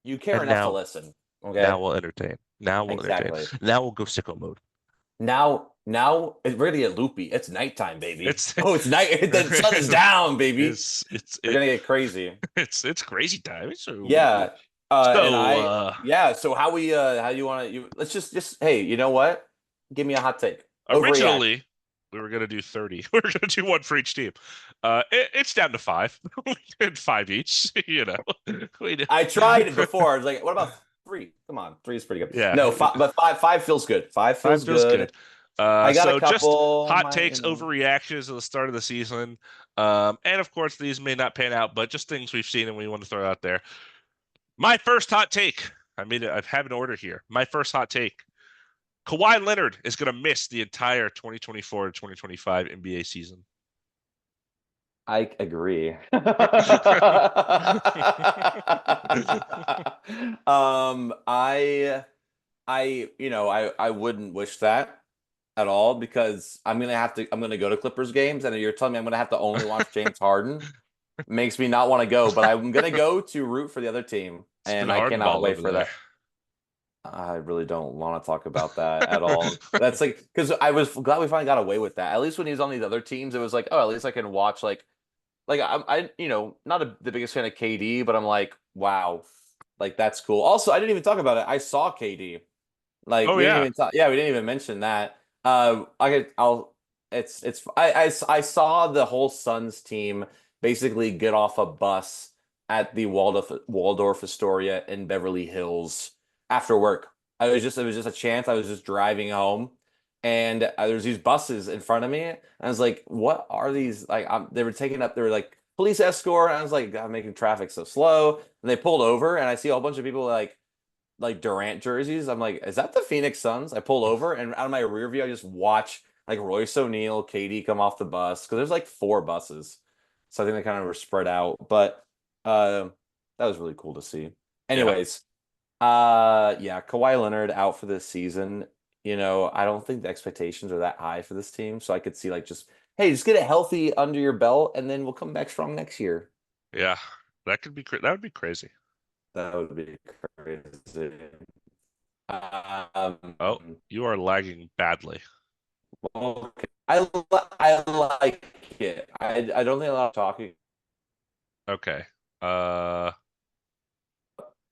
You care And enough to now, listen. now Okay. we'll entertain. Now we'll entertain. Exactly. Now we'll go sicko mode. Now we're gonna get loopy. It's nighttime, baby. It's Oh, it's night. The sun is down, baby. it's it's We're it, gonna get crazy. it's crazy time. Yeah. And So yeah, so how you want to let's just hey, you know what? Give me a hot take. Overreact. originally we were gonna do 30. We were gonna do one for each team. It's down to 5. We did 5 each. We I tried it before. I was like, what about 3? Come on, 3 is pretty good. Yeah. No, but five feels good. Five Five feels feels good. good. I got a So just couple. hot takes, overreactions at the start of the season. And of course, these may not pan out, but just things we've seen and we want to throw out there. My first hot take. I have an order here. My first hot take. Kawhi Leonard is going to miss the entire 2024 to 2025 NBA season. I agree. I wouldn't wish that at all because I'm gonna go to Clippers games, and you're telling me I'm gonna have to only watch James Harden. Makes me not want to go, but I'm gonna go to root for the other team, It's been and I Harden cannot ball wait over for there. that. I really don't want to talk about that at all. That's like because I was glad we finally got away with that. At least when he was on these other teams, it was like, oh, at least I can watch like not the biggest fan of KD, but I'm like, wow, like that's cool. Also, I didn't even talk about it. I saw KD. Like Oh we didn't yeah. even talk. Yeah, we didn't even mention that. I'll. It's. I saw the whole Suns team basically get off a bus at the Waldorf Astoria in Beverly Hills after work. It was just a chance. I was just driving home, and there's these buses in front of me. And I was like, "What are these?" Like, they were taking up. They were like police escort. And I was like, "God, making traffic so slow." And they pulled over, and I see a whole bunch of people like Durant jerseys. I'm like, is that the Phoenix Suns? I pull over and out of my rear view, I just watch like Royce O'Neal, KD come off the bus because there's like 4 buses. So I think they kind of were spread out, but that was really cool to see. Yeah. Anyways, yeah, Kawhi Leonard out for this season. I don't think the expectations are that high for this team, so I could see like hey, just get it healthy under your belt, and then we'll come back strong next year. Yeah. That would be crazy. That would be crazy. Oh, you are lagging badly. Okay. I like it. I don't think a lot of talking. Okay. Uh,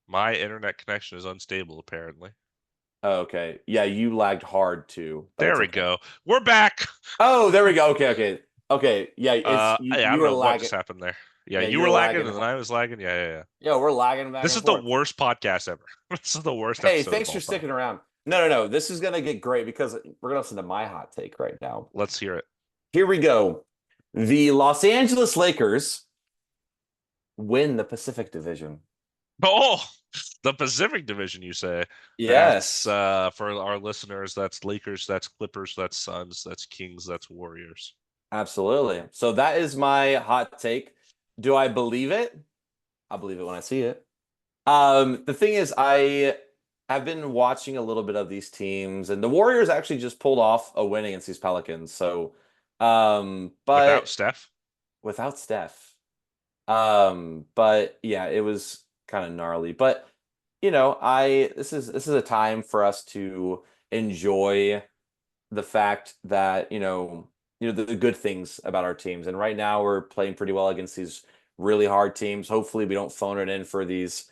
my internet connection is unstable apparently. Oh, okay. Yeah, you lagged hard too, but There it's we okay. go. We're back. Oh, there we go. Okay. Yeah, it's I you don't were know what lagging. just happened there. Yeah, Yeah, you you were were lagging lagging. and then I was lagging. Yeah. Yeah, we're lagging back This and is the forth. worst podcast ever. This is the worst Hey, episode of thanks for all time. sticking around. No. This is gonna get great because we're gonna listen to my hot take right now. Let's hear it. Here we go. The Los Angeles Lakers win the Pacific Division. Oh, the Pacific Division, you say? That's Yes. for our listeners, that's Lakers, that's Clippers, that's Suns, that's Kings, that's Warriors. Absolutely. So that is my hot take. Do I believe it? I'll believe it when I see it. The thing is, I have been watching a little bit of these teams, and the Warriors actually just pulled off a win against these Pelicans. So, Without but Steph? without Steph. But yeah, it was kind of gnarly. But I this is a time for us to enjoy the fact that the good things about our teams. And right now we're playing pretty well against these really hard teams. Hopefully we don't phone it in for these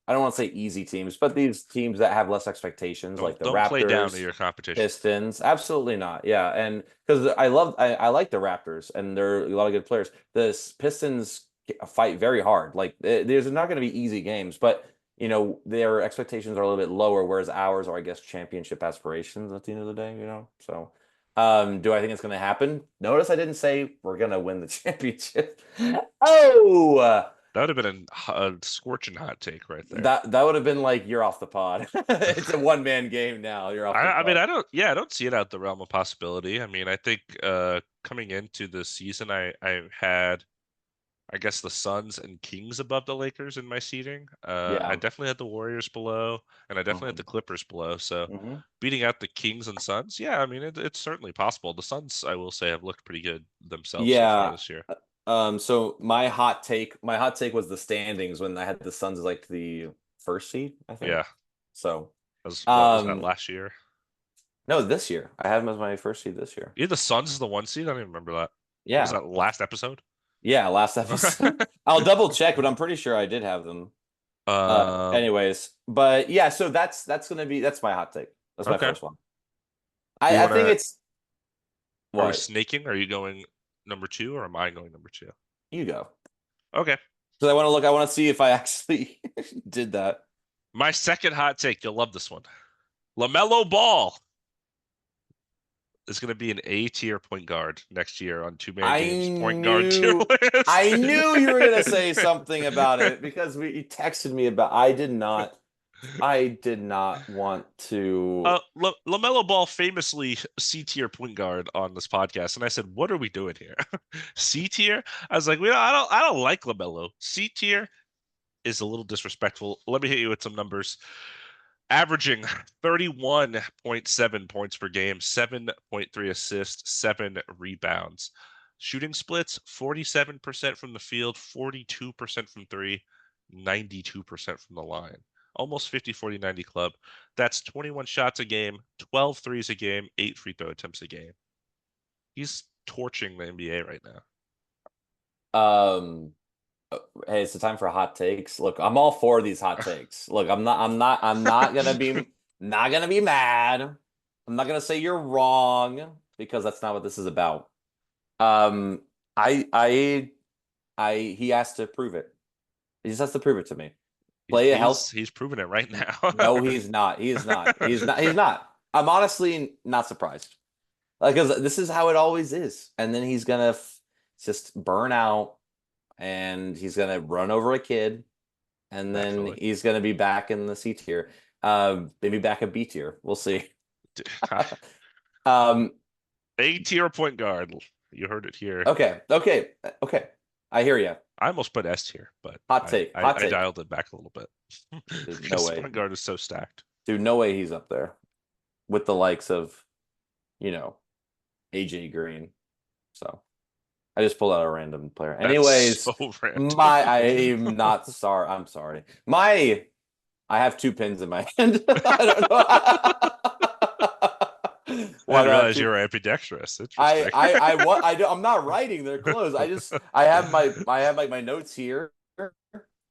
I don't want to say easy teams, but these teams that have less expectations, like the Don't play down to Raptors, your competition. Pistons. Absolutely not. Yeah, and because I like the Raptors, and they're a lot of good players. The Pistons fight very hard. Like there's not going to be easy games, but their expectations are a little bit lower, whereas ours are, I guess, championship aspirations at the end of the day. So do I think it's going to happen? Notice I didn't say we're going to win the championship. Oh, That would have been a scorching hot take right there. that would have been like you're off the pod. It's a 1-man game now. You're off the I mean, pod. I don't see it out the realm of possibility. I mean, I think coming into the season, I had, I guess, the Suns and Kings above the Lakers in my seeding. I Yeah. definitely had the Warriors below, and I definitely had hmm the Clippers below. So hmm beating out the Kings and Suns, yeah, I mean, it's certainly possible. The Suns, I will say, have looked pretty good themselves so far Yeah. this year. So my hot take was the standings when I had the Suns as like the first seed, I think. Yeah, So, what was that um, last year? no, this year I had them as my first seed this year. Yeah, the Suns is the 1 seed. I don't even remember that. What was Yeah. that last episode? Yeah, last episode. I'll double check, but I'm pretty sure I did have them. Um, Anyways, but yeah, so that's my hot take. That's my okay. first one. Do you I want think to? it's Are we what snaking? Are you going number 2 or am I going number 2? you go. Okay. Because I want to see if I actually did that. My second hot take, you'll love this one. LaMelo Ball is going to be an A tier point guard next year on Two Man I Games point guard tier knew list. I knew you were gonna say something about it because you texted me about. I did not want to. LaMelo Ball famously C tier point guard on this podcast, and I said, "What are we doing here? C tier?" I was like, I don't like LaMelo. C tier is a little disrespectful. Let me hit you with some numbers. Averaging 31.7 points per game, 7.3 assists, 7 rebounds. Shooting splits 47% from the field, 42% from three, 92% from the line. Almost 50-40-90 club. That's 21 shots a game, 12 threes a game, 8 free throw attempts a game. He's torching the NBA right now. Um, hey, it's the time for hot takes. Look, I'm all for these hot takes. Look, I'm not gonna be mad. I'm not gonna say you're wrong because that's not what this is about. Um, I, I, he has to prove it. He just has to prove it to me. Play a health. He's proving it right now. No, he's not. He is not. He's not. He's not. I'm honestly not surprised. Like, because this is how it always is. And then he's gonna just burn out, and he's gonna run over a kid, and then Naturally. he's gonna be back in the C tier. Maybe back a B tier. We'll see. Um. A tier point guard. You heard it here. Okay. Okay. Okay. I hear you. I almost put S tier, but Hot take. Hot I take. dialed it back a little bit. There's no Because way. point guard is so stacked. Dude, no way he's up there with the likes of, AJ Green. So I just pulled out a random player. That's Anyways, so random. I'm not sorry. I'm sorry. I have two pins in my hand. I don't know. I didn't realize you were ambidextrous. Interesting. I'm not writing. They're closed. I have my notes here, and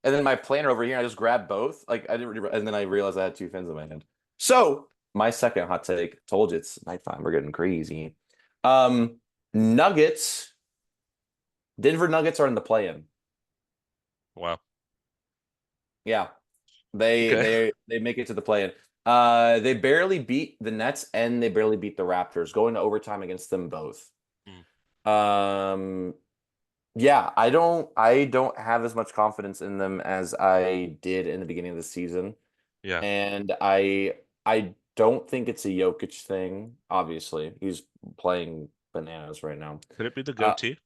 then my planner over here. I just grabbed both. Like I didn't really, and then I realized I had two pins in my hand. So my second hot take. Told you it's nighttime. We're getting crazy. Nuggets. Denver Nuggets are in the play-in. Wow. Yeah, they make it to the play-in. They barely beat the Nets and they barely beat the Raptors, going to overtime against them both. Yeah, I don't have as much confidence in them as I did in the beginning of the season. Yeah. And I don't think it's a Jokic thing. Obviously, he's playing bananas right now. Could it be the goatee?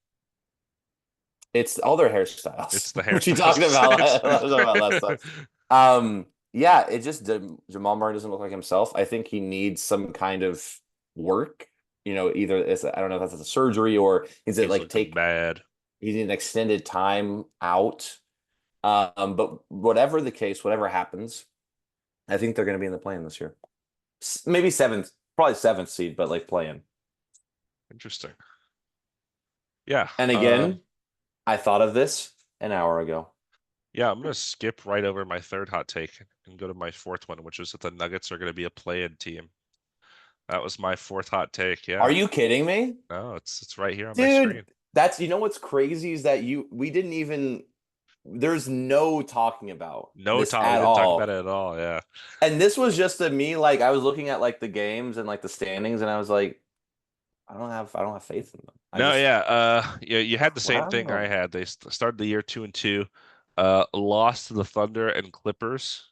It's all their hairstyles. It's the Which we hairstyles. talked about last time. Yeah, it just Jamal Murray doesn't look like himself. I think he needs some kind of work. Either it's I don't know if that's a surgery or is it like bad. He needs an extended time out. But whatever the case, whatever happens, I think they're going to be in the play-in this year. Maybe seventh, probably seventh seed, but like play-in. Interesting. Yeah. And again, I thought of this an hour ago. Yeah, I'm going to skip right over my third hot take and go to my fourth one, which is that the Nuggets are going to be a play-in team. That was my fourth hot take. Yeah. Are you kidding me? No, it's right here on my screen. That's what's crazy is that we didn't even there's no talking about this at we didn't all. talk about it at all. Yeah. And this was just me, like I was looking at like the games and like the standings, and I was like, I don't have faith in them. You had the same thing I had. They started the year 2-2, lost to the Thunder and Clippers.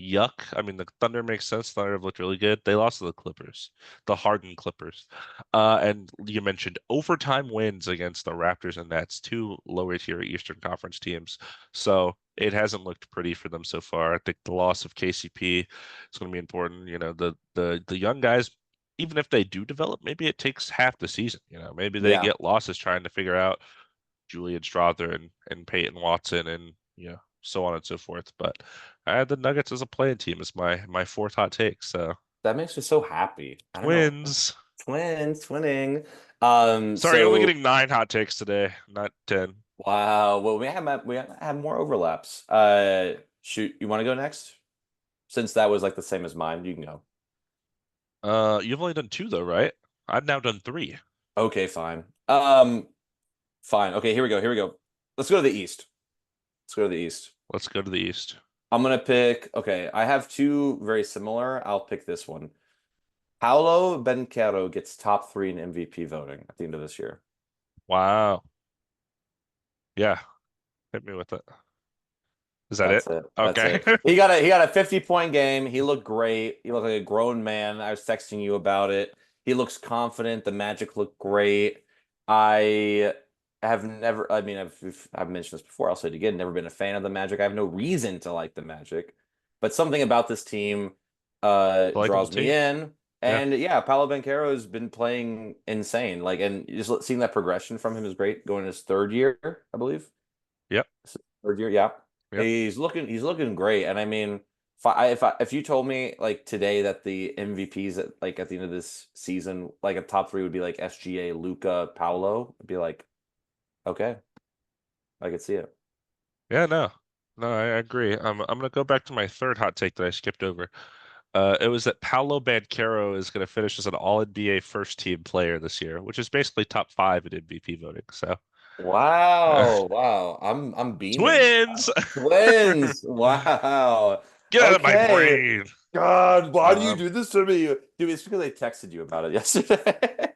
Yuck. I mean, the Thunder makes sense. Thunder have looked really good. They lost to the Clippers, the hardened Clippers. And you mentioned overtime wins against the Raptors and Nets, two lower tier Eastern Conference teams. So it hasn't looked pretty for them so far. I think the loss of KCP is going to be important. The young guys, even if they do develop, maybe it takes half the season. Maybe they get losses trying to figure out Julian Strawther and Peyton Watson and so on and so forth. But I had the Nuggets as a playing team as my fourth hot take. So that makes me so happy. Twins. Twinning. Sorry, only getting 9 hot takes today, not 10. Wow. Well, we have more overlaps. Shoot, you want to go next? Since that was like the same as mine, you can go. You've only done 2 though, right? I've now done 3. Okay, fine. Fine. Okay, here we go. Let's go to the East. Let's go to the East. I'm gonna pick. Okay, I have two very similar. I'll pick this one. Paulo Banchero gets top three in MVP voting at the end of this year. Wow. Yeah, hit me with it. Is that it? That's it. That's Okay. it. He got a 50-point game. He looked great. He looked like a grown man. I was texting you about it. He looks confident. The Magic looked great. I have never. I mean, I've mentioned this before. I'll say it again. Never been a fan of the Magic. I have no reason to like the Magic, but something about this team Likable draws me team. in. Yeah. And yeah, Paolo Banchero has been playing insane. Like, and just seeing that progression from him is great. Going his third year, I believe. Yep. Third year, yeah. Yep. He's looking great. And I mean, if you told me like today that the MVPs at the end of this season, like a top three would be like SGA, Luca, Paolo, I'd be like, okay, I could see it. Yeah, no. No, I agree. I'm gonna go back to my third hot take that I skipped over. It was that Paolo Banchero is gonna finish as an all NBA first team player this year, which is basically top five in MVP voting. So Wow, wow. I'm beaming. twins! Twins. Wow. Get out of my Okay. brain. God, why do you Um, do this to me? Dude, it's because I texted you about it yesterday.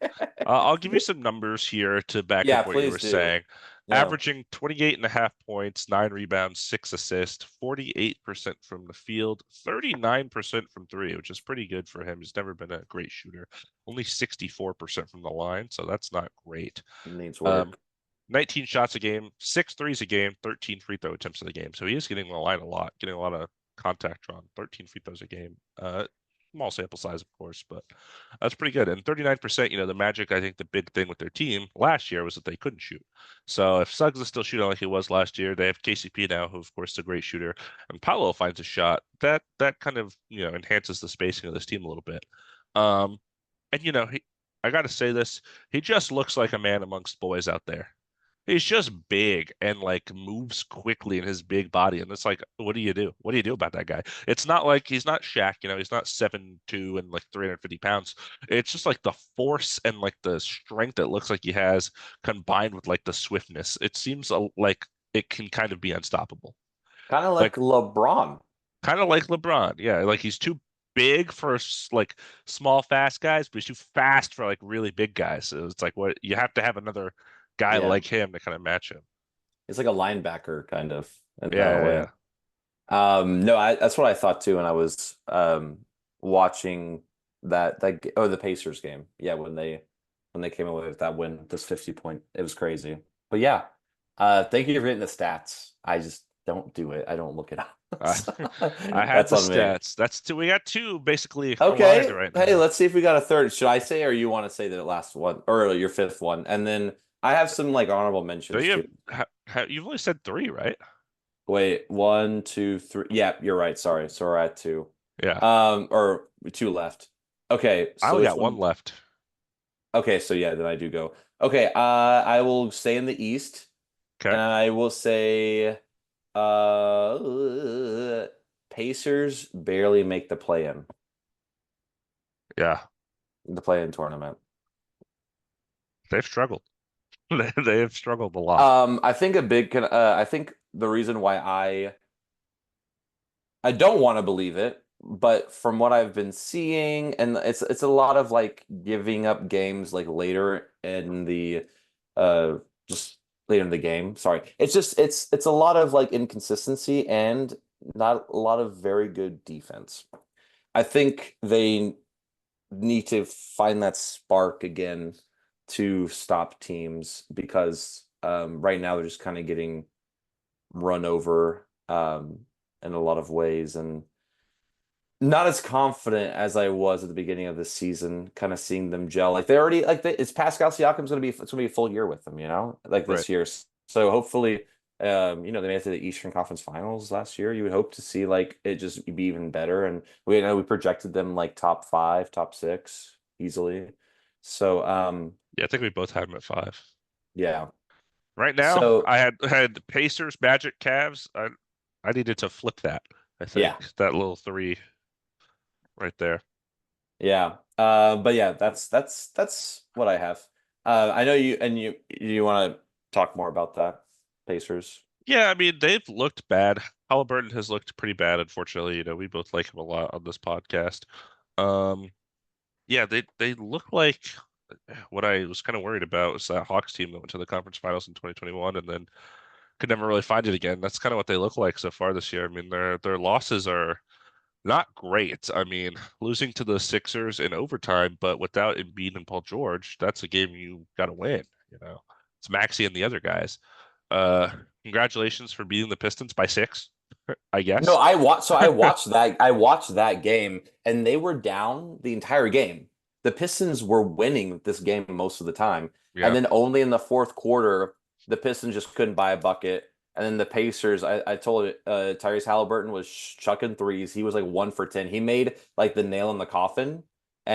I'll give you some numbers here to back Yeah, up what you please were do. saying. Yeah, Averaging 28.5 points, 9 rebounds, 6 assists, 48% from the field, 39% from three, which is pretty good for him. He's never been a great shooter. Only 64% from the line, so that's not great. needs Um, work. 19 shots a game, 6 threes a game, 13 free throw attempts in the game. So he is getting the line a lot, getting a lot of contact drawn, 13 free throws a game. Small sample size, of course, but that's pretty good. And 39%, the Magic, I think the big thing with their team last year was that they couldn't shoot. So if Suggs is still shooting like he was last year, they have KCP now, who of course is a great shooter, and Paolo finds a shot. That kind of, enhances the spacing of this team a little bit. And I got to say this, he just looks like a man amongst boys out there. He's just big and like moves quickly in his big body. And it's like, what do you do? What do you do about that guy? It's not like he's not Shaq, he's not 7'2" and like 350 pounds. It's just like the force and like the strength that looks like he has combined with like the swiftness. It seems like it can kind of be unstoppable. Kind of like Like LeBron. kind of like LeBron. Yeah, like he's too big for like small fast guys, but he's too fast for like really big guys. So it's like what you have to have another guy Yeah. like him to kind of match him. It's like a linebacker kind of in Yeah, that yeah, way. yeah. No, that's what I thought too when I was watching the Pacers game. Yeah, when they came away with that win, this 50 point, it was crazy. But yeah, thank you for hitting the stats. I just don't do it. I don't look it up. I, So, I had that's the on me. stats. That's two. We got two basically aligned Okay. right Hey, now. let's see if we got a third. Should I say, or you want to say the last one or your fifth one? And then I have some like honorable Do mentions you too. you've only said three, right? Wait, one, two, three. Yeah, you're right. Sorry. So we're at two. Yeah. Or two left. Okay, I so only which got one one? left. Okay, so yeah, then I do go. Okay, I will stay in the East, Okay. and I will say Pacers barely make Yeah. the play-in tournament. They've struggled. They have struggled a lot. I think the reason why I don't want to believe it, but from what I've been seeing, and it's a lot of like giving up games like later in the just later in the game. Sorry. It's a lot of like inconsistency and not a lot of very good defense. I think they need to find that spark again to stop teams because right now they're just kind of getting run over in a lot of ways and not as confident as I was at the beginning of this season, kind of seeing them gel. Like they already it's Pascal Siakam's it's gonna be a full year with them, like Right. this year. So hopefully, they made it to the Eastern Conference Finals last year. You would hope to see like it just be even better. And we projected them like top five, top six easily. So Yeah, I think we both had them at five. yeah. Right now, So I had the Pacers, Magic, Cavs. I needed to flip that. I think yeah. that little three right there. Yeah. But yeah, that's what I have. I know you want to talk more about that, Pacers. Yeah, I mean they've looked bad. Halliburton has looked pretty bad, unfortunately. We both like him a lot on this podcast. Um, yeah, they look like what I was kind of worried about was that Hawks team that went to the conference finals in 2021 and then could never really find it again. That's kind of what they look like so far this year. I mean, their losses are not great. I mean, losing to the Sixers in overtime, but without Embiid and Paul George, that's a game you got to win. It's Maxey and the other guys. Uh, Congratulations for beating the Pistons by 6, I No, guess. I watched that game, and they were down the entire game. The Pistons were winning this game most of the time, and Yeah, then only in the fourth quarter, the Pistons just couldn't buy a bucket. And then the Pacers, I told it, Tyrese Halliburton was chucking threes. He was like 1 for 10. He made like the nail in the coffin,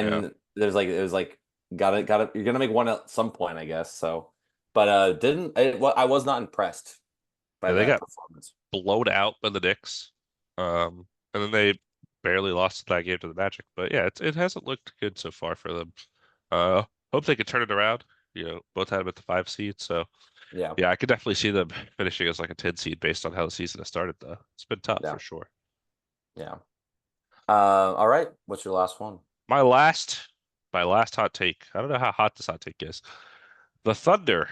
yeah. and it was like got it. You're gonna make one at some point, I guess. So, but didn't I was not impressed by Yeah, they that got performance. blown out by the Knicks. And then they barely lost that game to the Magic. But yeah, it hasn't looked good so far for them. Uh, Hope they could turn it around. Both had them at the 5 seed. So Yeah, yeah, I could definitely see them finishing as like a 10 seed based on how the season has started, though. It's been tough yeah, for sure. yeah. All right. What's your last one? My last my last hot take. I don't know how hot this hot take is. The Thunder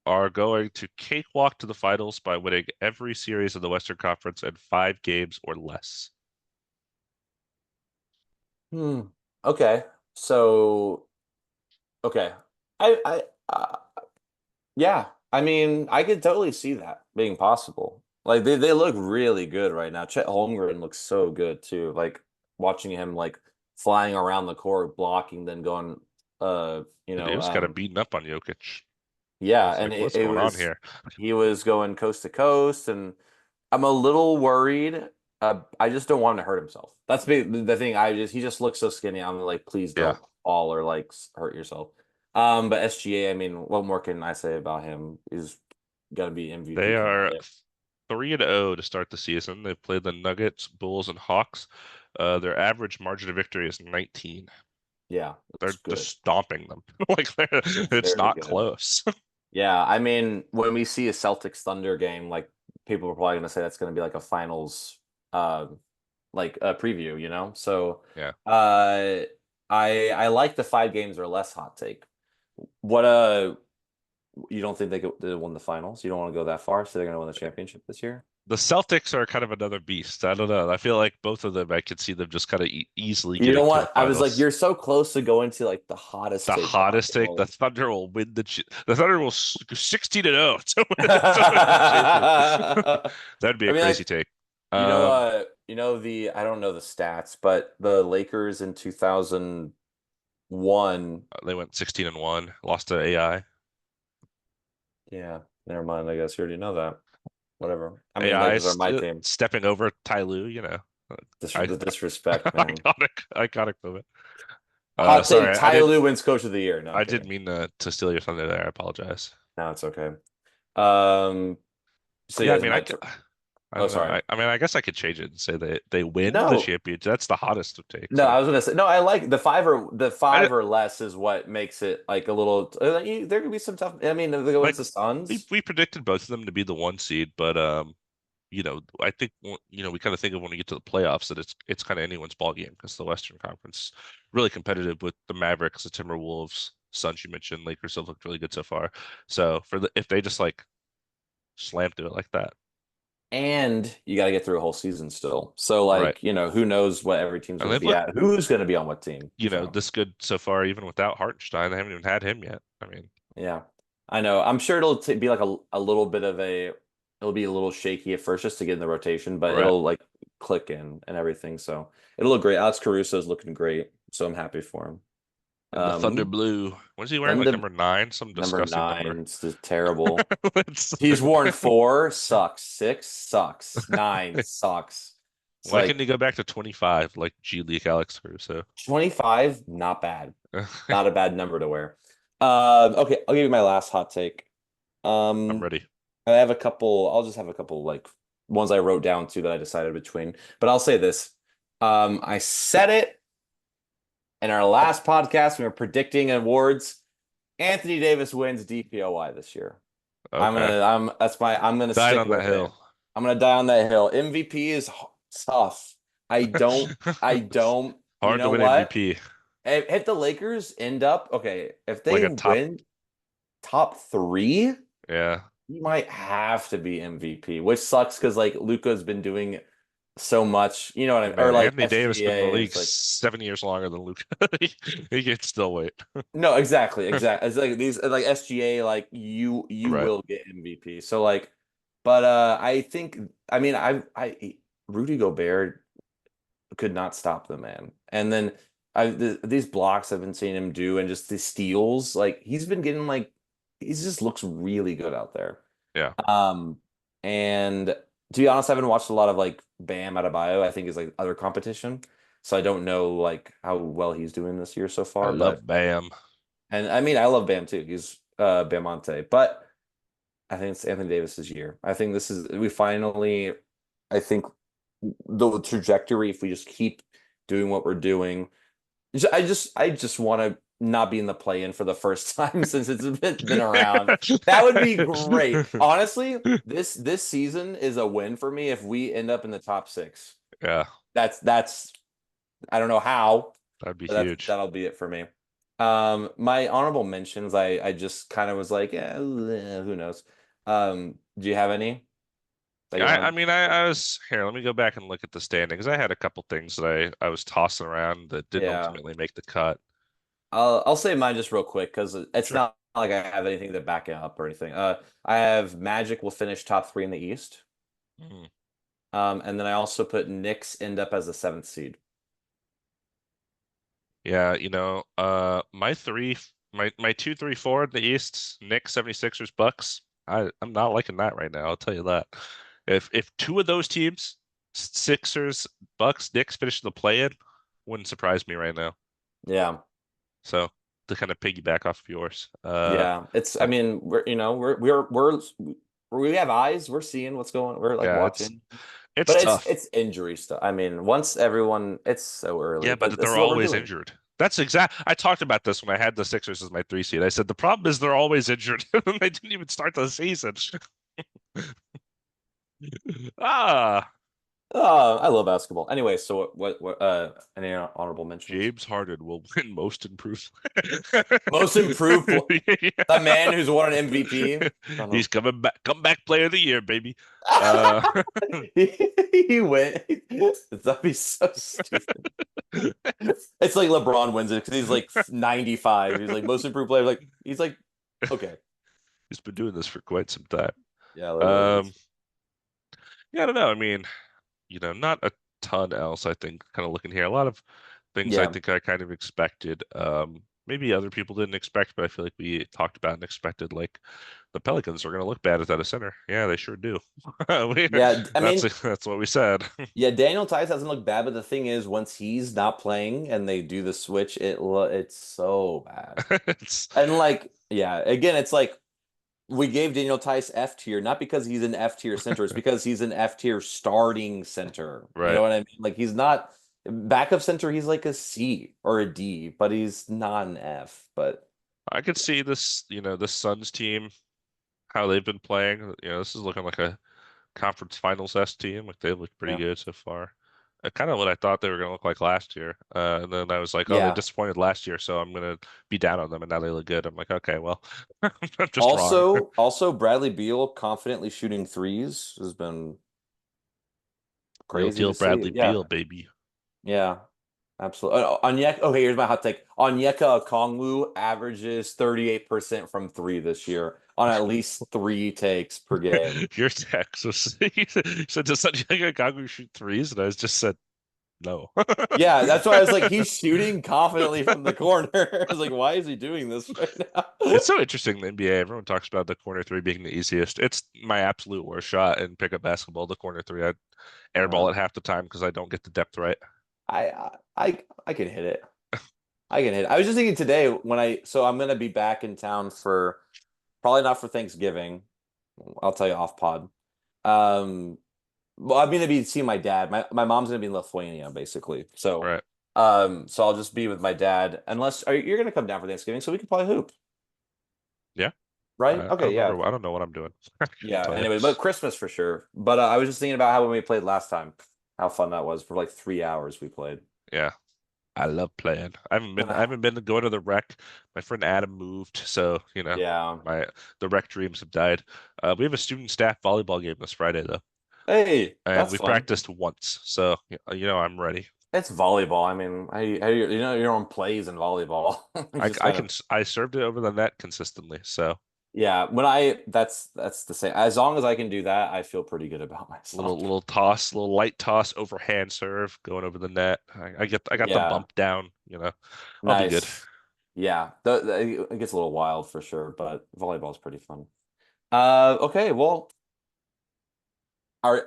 are going to cakewalk to the finals by winning every series in the Western Conference in 5 games or less. Hmm. Okay. So, okay. I yeah. I mean, I could totally see that being possible. Like they look really good right now. Chet Holmgren looks so good too. Like watching him like flying around the court, blocking, then going, And he was kind of beating up on Jokic. I yeah, was and like, what's it going on was here? he was going coast to coast, and I'm a little worried. I just don't want him to hurt himself. That's the thing. He just looks so skinny. I'm like, please Yeah, don't fall or like hurt yourself. But SGA, I mean, what more can I say about him? He's gonna be they MVP are candidate. 3-0 to start the season. They've played the Nuggets, Bulls, and Hawks. Their average margin of victory is 19. Yeah, They're it's just good. stomping them. It's It's very not good. close. Yeah, I mean, when we see a Celtics Thunder game, like people are probably gonna say that's gonna be like a finals uh like a preview, you know? So Yeah. uh I like the 5 games or less hot take. What you don't think they won the finals? You don't want to go that far, so they're gonna win the championship this year? The Celtics are kind of another beast. I don't know. I feel like both of them, I could see them just kind of easily You know getting to the what? I was like, finals. you're so close to going to like the hottest The take hottest take, the possible. Thunder will win the Thunder will 16-0 to win the championship. That'd be I a mean, crazy like, take. Um, I don't know the stats, but the Lakers in 2001. they went 16-1, lost to AI. Yeah, never mind. I guess you already know that. Whatever. I mean, AI Lakers are my team. stepping over Ty Lue. I The disrespect, man. iconic moment. Hot take: Sorry, Ty Lue wins Coach of the Year. No, I'm I didn't kidding. mean to steal your thunder there. I apologize. No, it's okay. Um, so Yeah, yeah, I is mean, my I oh, don't know. sorry. I mean, I guess I could change it and say they win the No, championship. That's the hottest of takes. no, So I was gonna say no. I like the I, 5 or less is what makes it like a little. There could be some tough. I mean, if they go like against the we Suns. we predicted both of them to be the 1 seed, but I think we kind of think of when we get to the playoffs that it's kind of anyone's ball game because the Western Conference really competitive with the Mavericks, the Timberwolves, Suns you mentioned, Lakers have looked really good so far. So if they just like slam through it like that, And you got to get through a whole season still. So, right? like, who knows what every team's And going to they've be looked, at? Who's going to be on what team? So, this good so far, even without Hartenstein. They haven't even had him yet. I mean, yeah, I know. I'm sure it'll be like a little bit of it'll be a little shaky at first just to get in the rotation, but right. it'll like click in and everything. So, it'll look great. Alex Caruso is looking great. So, I'm happy for him. And the Thunder Um, Blue, what is he wearing? then Like the number 9, some number disgusting number. 9, it's just terrible. It's- He's worn 4, sucks. 6, sucks. 9, sucks. It's Why couldn't like he go back to 25 like G League Alex Caruso? 25, not bad. Not a bad number to wear. Okay, I'll give you my last hot take. I'm Um, ready. I have a couple. I'll just have a couple like ones I wrote down too that I decided between. But I'll say this. I said it in our last podcast. We were predicting awards. Anthony Davis wins DPOY this year. Okay. I'm gonna Died stick on that with it. hill. I'm gonna die on that hill. MVP is tough. I don't. I don't. You Hard to know win what? MVP. If the Lakers end up okay, if Like they a top, win top three, yeah. he might have to be MVP, which sucks because like Luka's been doing so much. You know what I Hey mean? Or man, like Anthony Davis been in the SGA. league It's like 7 years longer than Luka. He can still wait. no, exactly, exactly. It's like these like SGA. Like you Right. will get MVP. So like, but I think I mean I Rudy Gobert could not stop the man. And then these blocks I've been seeing him do and just the steals, like he's been getting like he just looks really good out there. Yeah. Um, and to be honest, I haven't watched a lot of like Bam Adebayo. I think is like other competition, so I don't know like how well he's doing this year so I far. But love Bam. and I mean I love Bam too. He's Bamonte, but I think it's Anthony Davis's year. I think this is we finally. I think the trajectory, if we just keep doing what we're doing, I just want to not be in the play-in for the first time since it's been around. That would be great. Honestly, this season is a win for me if we end up in the top six. Yeah, That's I don't know how, that'd be but huge. that'll be it for me. My honorable mentions, I just kind of was like, yeah, who knows? Do you have any that you I want mean, I was here. Let me go back and look at the standings. I had a couple things that I was tossing around that to? didn't Yeah. ultimately make the cut. I'll say mine just real quick because it's Sure. not like I have anything to back it up or anything. I have Magic will finish top three in the East. Hmm. And then I also put Knicks end up as a seventh seed. Yeah, my 2, 3, 4 in the East, Knicks, 76ers, Bucks. I'm not liking that right now. I'll tell you that. If two of those teams, Sixers, Bucks, Knicks, finish the play-in, wouldn't surprise me right now. Yeah, So to kind of piggyback off of yours, yeah. It's I uh, mean we're you know we have eyes. We're seeing what's going. We're like yeah, watching, it's but tough. it's injury stuff. I mean once everyone, it's so early, Yeah, but but this they're is what we're always doing. injured. That's exact. I talked about this when I had the Sixers as my 3 seed. I said the problem is they're always injured. They didn't even start the season. Ah, I love basketball. Anyway, so what any honorable mentions? James Harden will win Most Improved. Most improved, the Yeah. man who's won an MVP. Son He's of coming back, comeback player of the year, baby. Uh, he went. That'd be so stupid. It's like LeBron wins it because he's like 95. He's like most improved player. Like he's like okay, he's been doing this for quite some time. yeah, literally. Um, yeah, I don't know. I mean, not a ton else, I think, kind of looking here. A lot of things I Yeah, think I kind of expected. Maybe other people didn't expect, but I feel like we talked about and expected, like the Pelicans are going to look bad without a center. Yeah, they sure do. We- yeah. I mean, that's what we said. yeah. Daniel Tice doesn't look bad, but the thing is, once he's not playing and they do the switch, it's so bad. It's And like, yeah, again, it's like we gave Daniel Tice F tier, not because he's an F tier center, it's because he's an F tier starting center. You know right. what I mean? Like he's not backup center, he's like a C or a D, but he's not an F. But I could see this, this Suns team, how they've been playing. This is looking like a conference finals S team. Like they look pretty yeah. good so far. Kind of what I thought they were going to look like last year. And then I was like, oh, they Yeah. disappointed last year, so I'm going to be down on them. And now they look good. I'm like, okay, well, I'm just wrong. Also Bradley Beal confidently shooting threes has been Real crazy deal to see. Bradley Yeah. Beal, baby. Yeah. Absolutely. Onyeka, okay, here's my hot take. Onyeka Okongwu averages 38% from three this year on at least three takes per game. Your text was he said, does Santiago Gagu shoot threes? And I just said no. Yeah, that's why I was like, he's shooting confidently from the corner. I was like, why is he doing this right now? It's so interesting in the NBA. Everyone talks about the corner three being the easiest. It's my absolute worst shot in pickup basketball. The corner three, I airball Uh, it half the time because I don't get the depth right. I can hit it. I can hit it. I was just thinking today when so I'm gonna be back in town for probably not for Thanksgiving. I'll tell you off pod. Um, well, I'm gonna be seeing my dad. My mom's gonna be in Lithuania, basically. So, Right. so I'll just be with my dad. Unless you're gonna come down for Thanksgiving, so we could probably hoop. Yeah. right? I Okay, yeah. remember. I don't know what I'm doing. I couldn't Yeah, tell you. anyway, but Christmas for sure. But I was just thinking about how when we played last time, how fun that was for like 3 hours we played. Yeah, I love playing. I haven't been to go to the rec. My friend Adam moved, so Yeah. my the rec dreams have died. We have a student staff volleyball game this Friday though, Hey, and that's we fun. practiced once, so I'm ready. It's volleyball. I mean, your own plays in volleyball. It's just kind of I served it over the net consistently, so yeah. When I that's the same. As long as I can do that, I feel pretty good about myself. little toss, little light toss overhand serve going over the net. I got the Yeah, bump down. I'll be good. nice. Yeah, it gets a little wild for sure, but volleyball's pretty fun. Okay, well,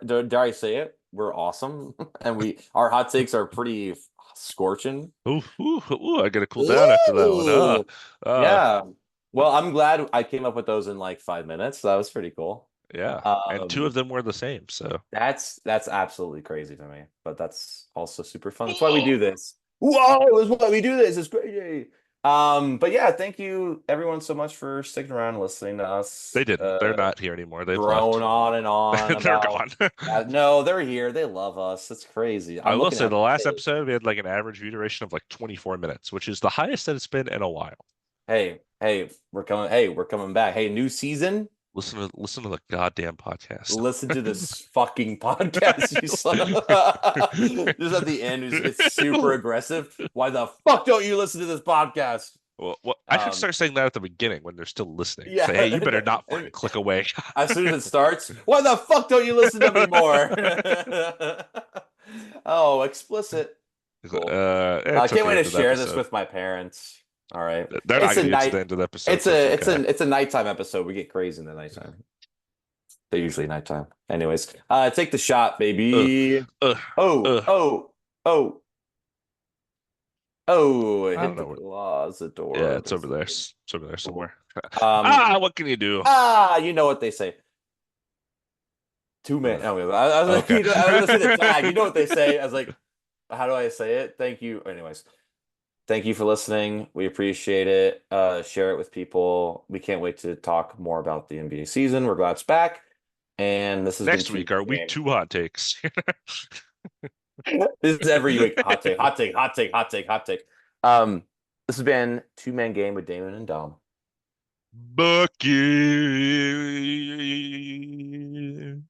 did I say it? We're awesome, and our hot takes are pretty scorching. Ooh, ooh, ooh, I gotta cool down after that one. Ooh. Uh, Yeah. Well, I'm glad I came up with those in like 5 minutes. That was pretty cool. yeah. And two Um, of them were the same, so. that's absolutely crazy to me, but that's also super fun. That's why we do this. Whoa, that's why we do this. It's crazy. But yeah, thank you everyone so much for sticking around, listening to us. They didn't. They're not here anymore. They've Drone left. on and on They're about. gone. No, they're here. They love us. It's crazy. I I'm will looking say at the the last tape. episode we had like an average view duration of like 24 minutes, which is the highest that it's been in a while. Hey, we're coming. Hey, we're coming back. Hey, new season. Listen to the goddamn podcast. Listen to this fucking podcast, you son of just at the end, it's super aggressive. Why the fuck don't you listen to this podcast? Well, I should start saying that at the beginning when they're still listening. Yeah, Say, hey, you better not fucking and click away. as soon as it starts, why the fuck don't you listen to me more? Oh, explicit. Cool. I It's can't at the wait end to of the share this episode. with my parents. All right, They're not it's going a to get to night. the end of the episode, so it's okay. It's a nighttime episode. We get crazy in the nighttime. They're usually nighttime. Anyways, take the shot, Uh, baby. uh, Oh, uh. oh, oh, oh! It I don't hit know the where. closet Yeah, door. it's over there. It's over there Cool. somewhere. Ah, what can you do? You know what they say. Two Uh, man. I was like, okay. I was gonna say the tag. You know what they say? I was like, how do I say it? Thank you. Anyways, thank you for listening. We appreciate it. Share it with people. We can't wait to talk more about the NBA season. We're glad it's back. And this has been Next two week, our week man. 2 hot takes. This is every week. Hot take, hot take, hot take, hot take, hot take. This has been Two Man Game with Damon and Dom. Bucky.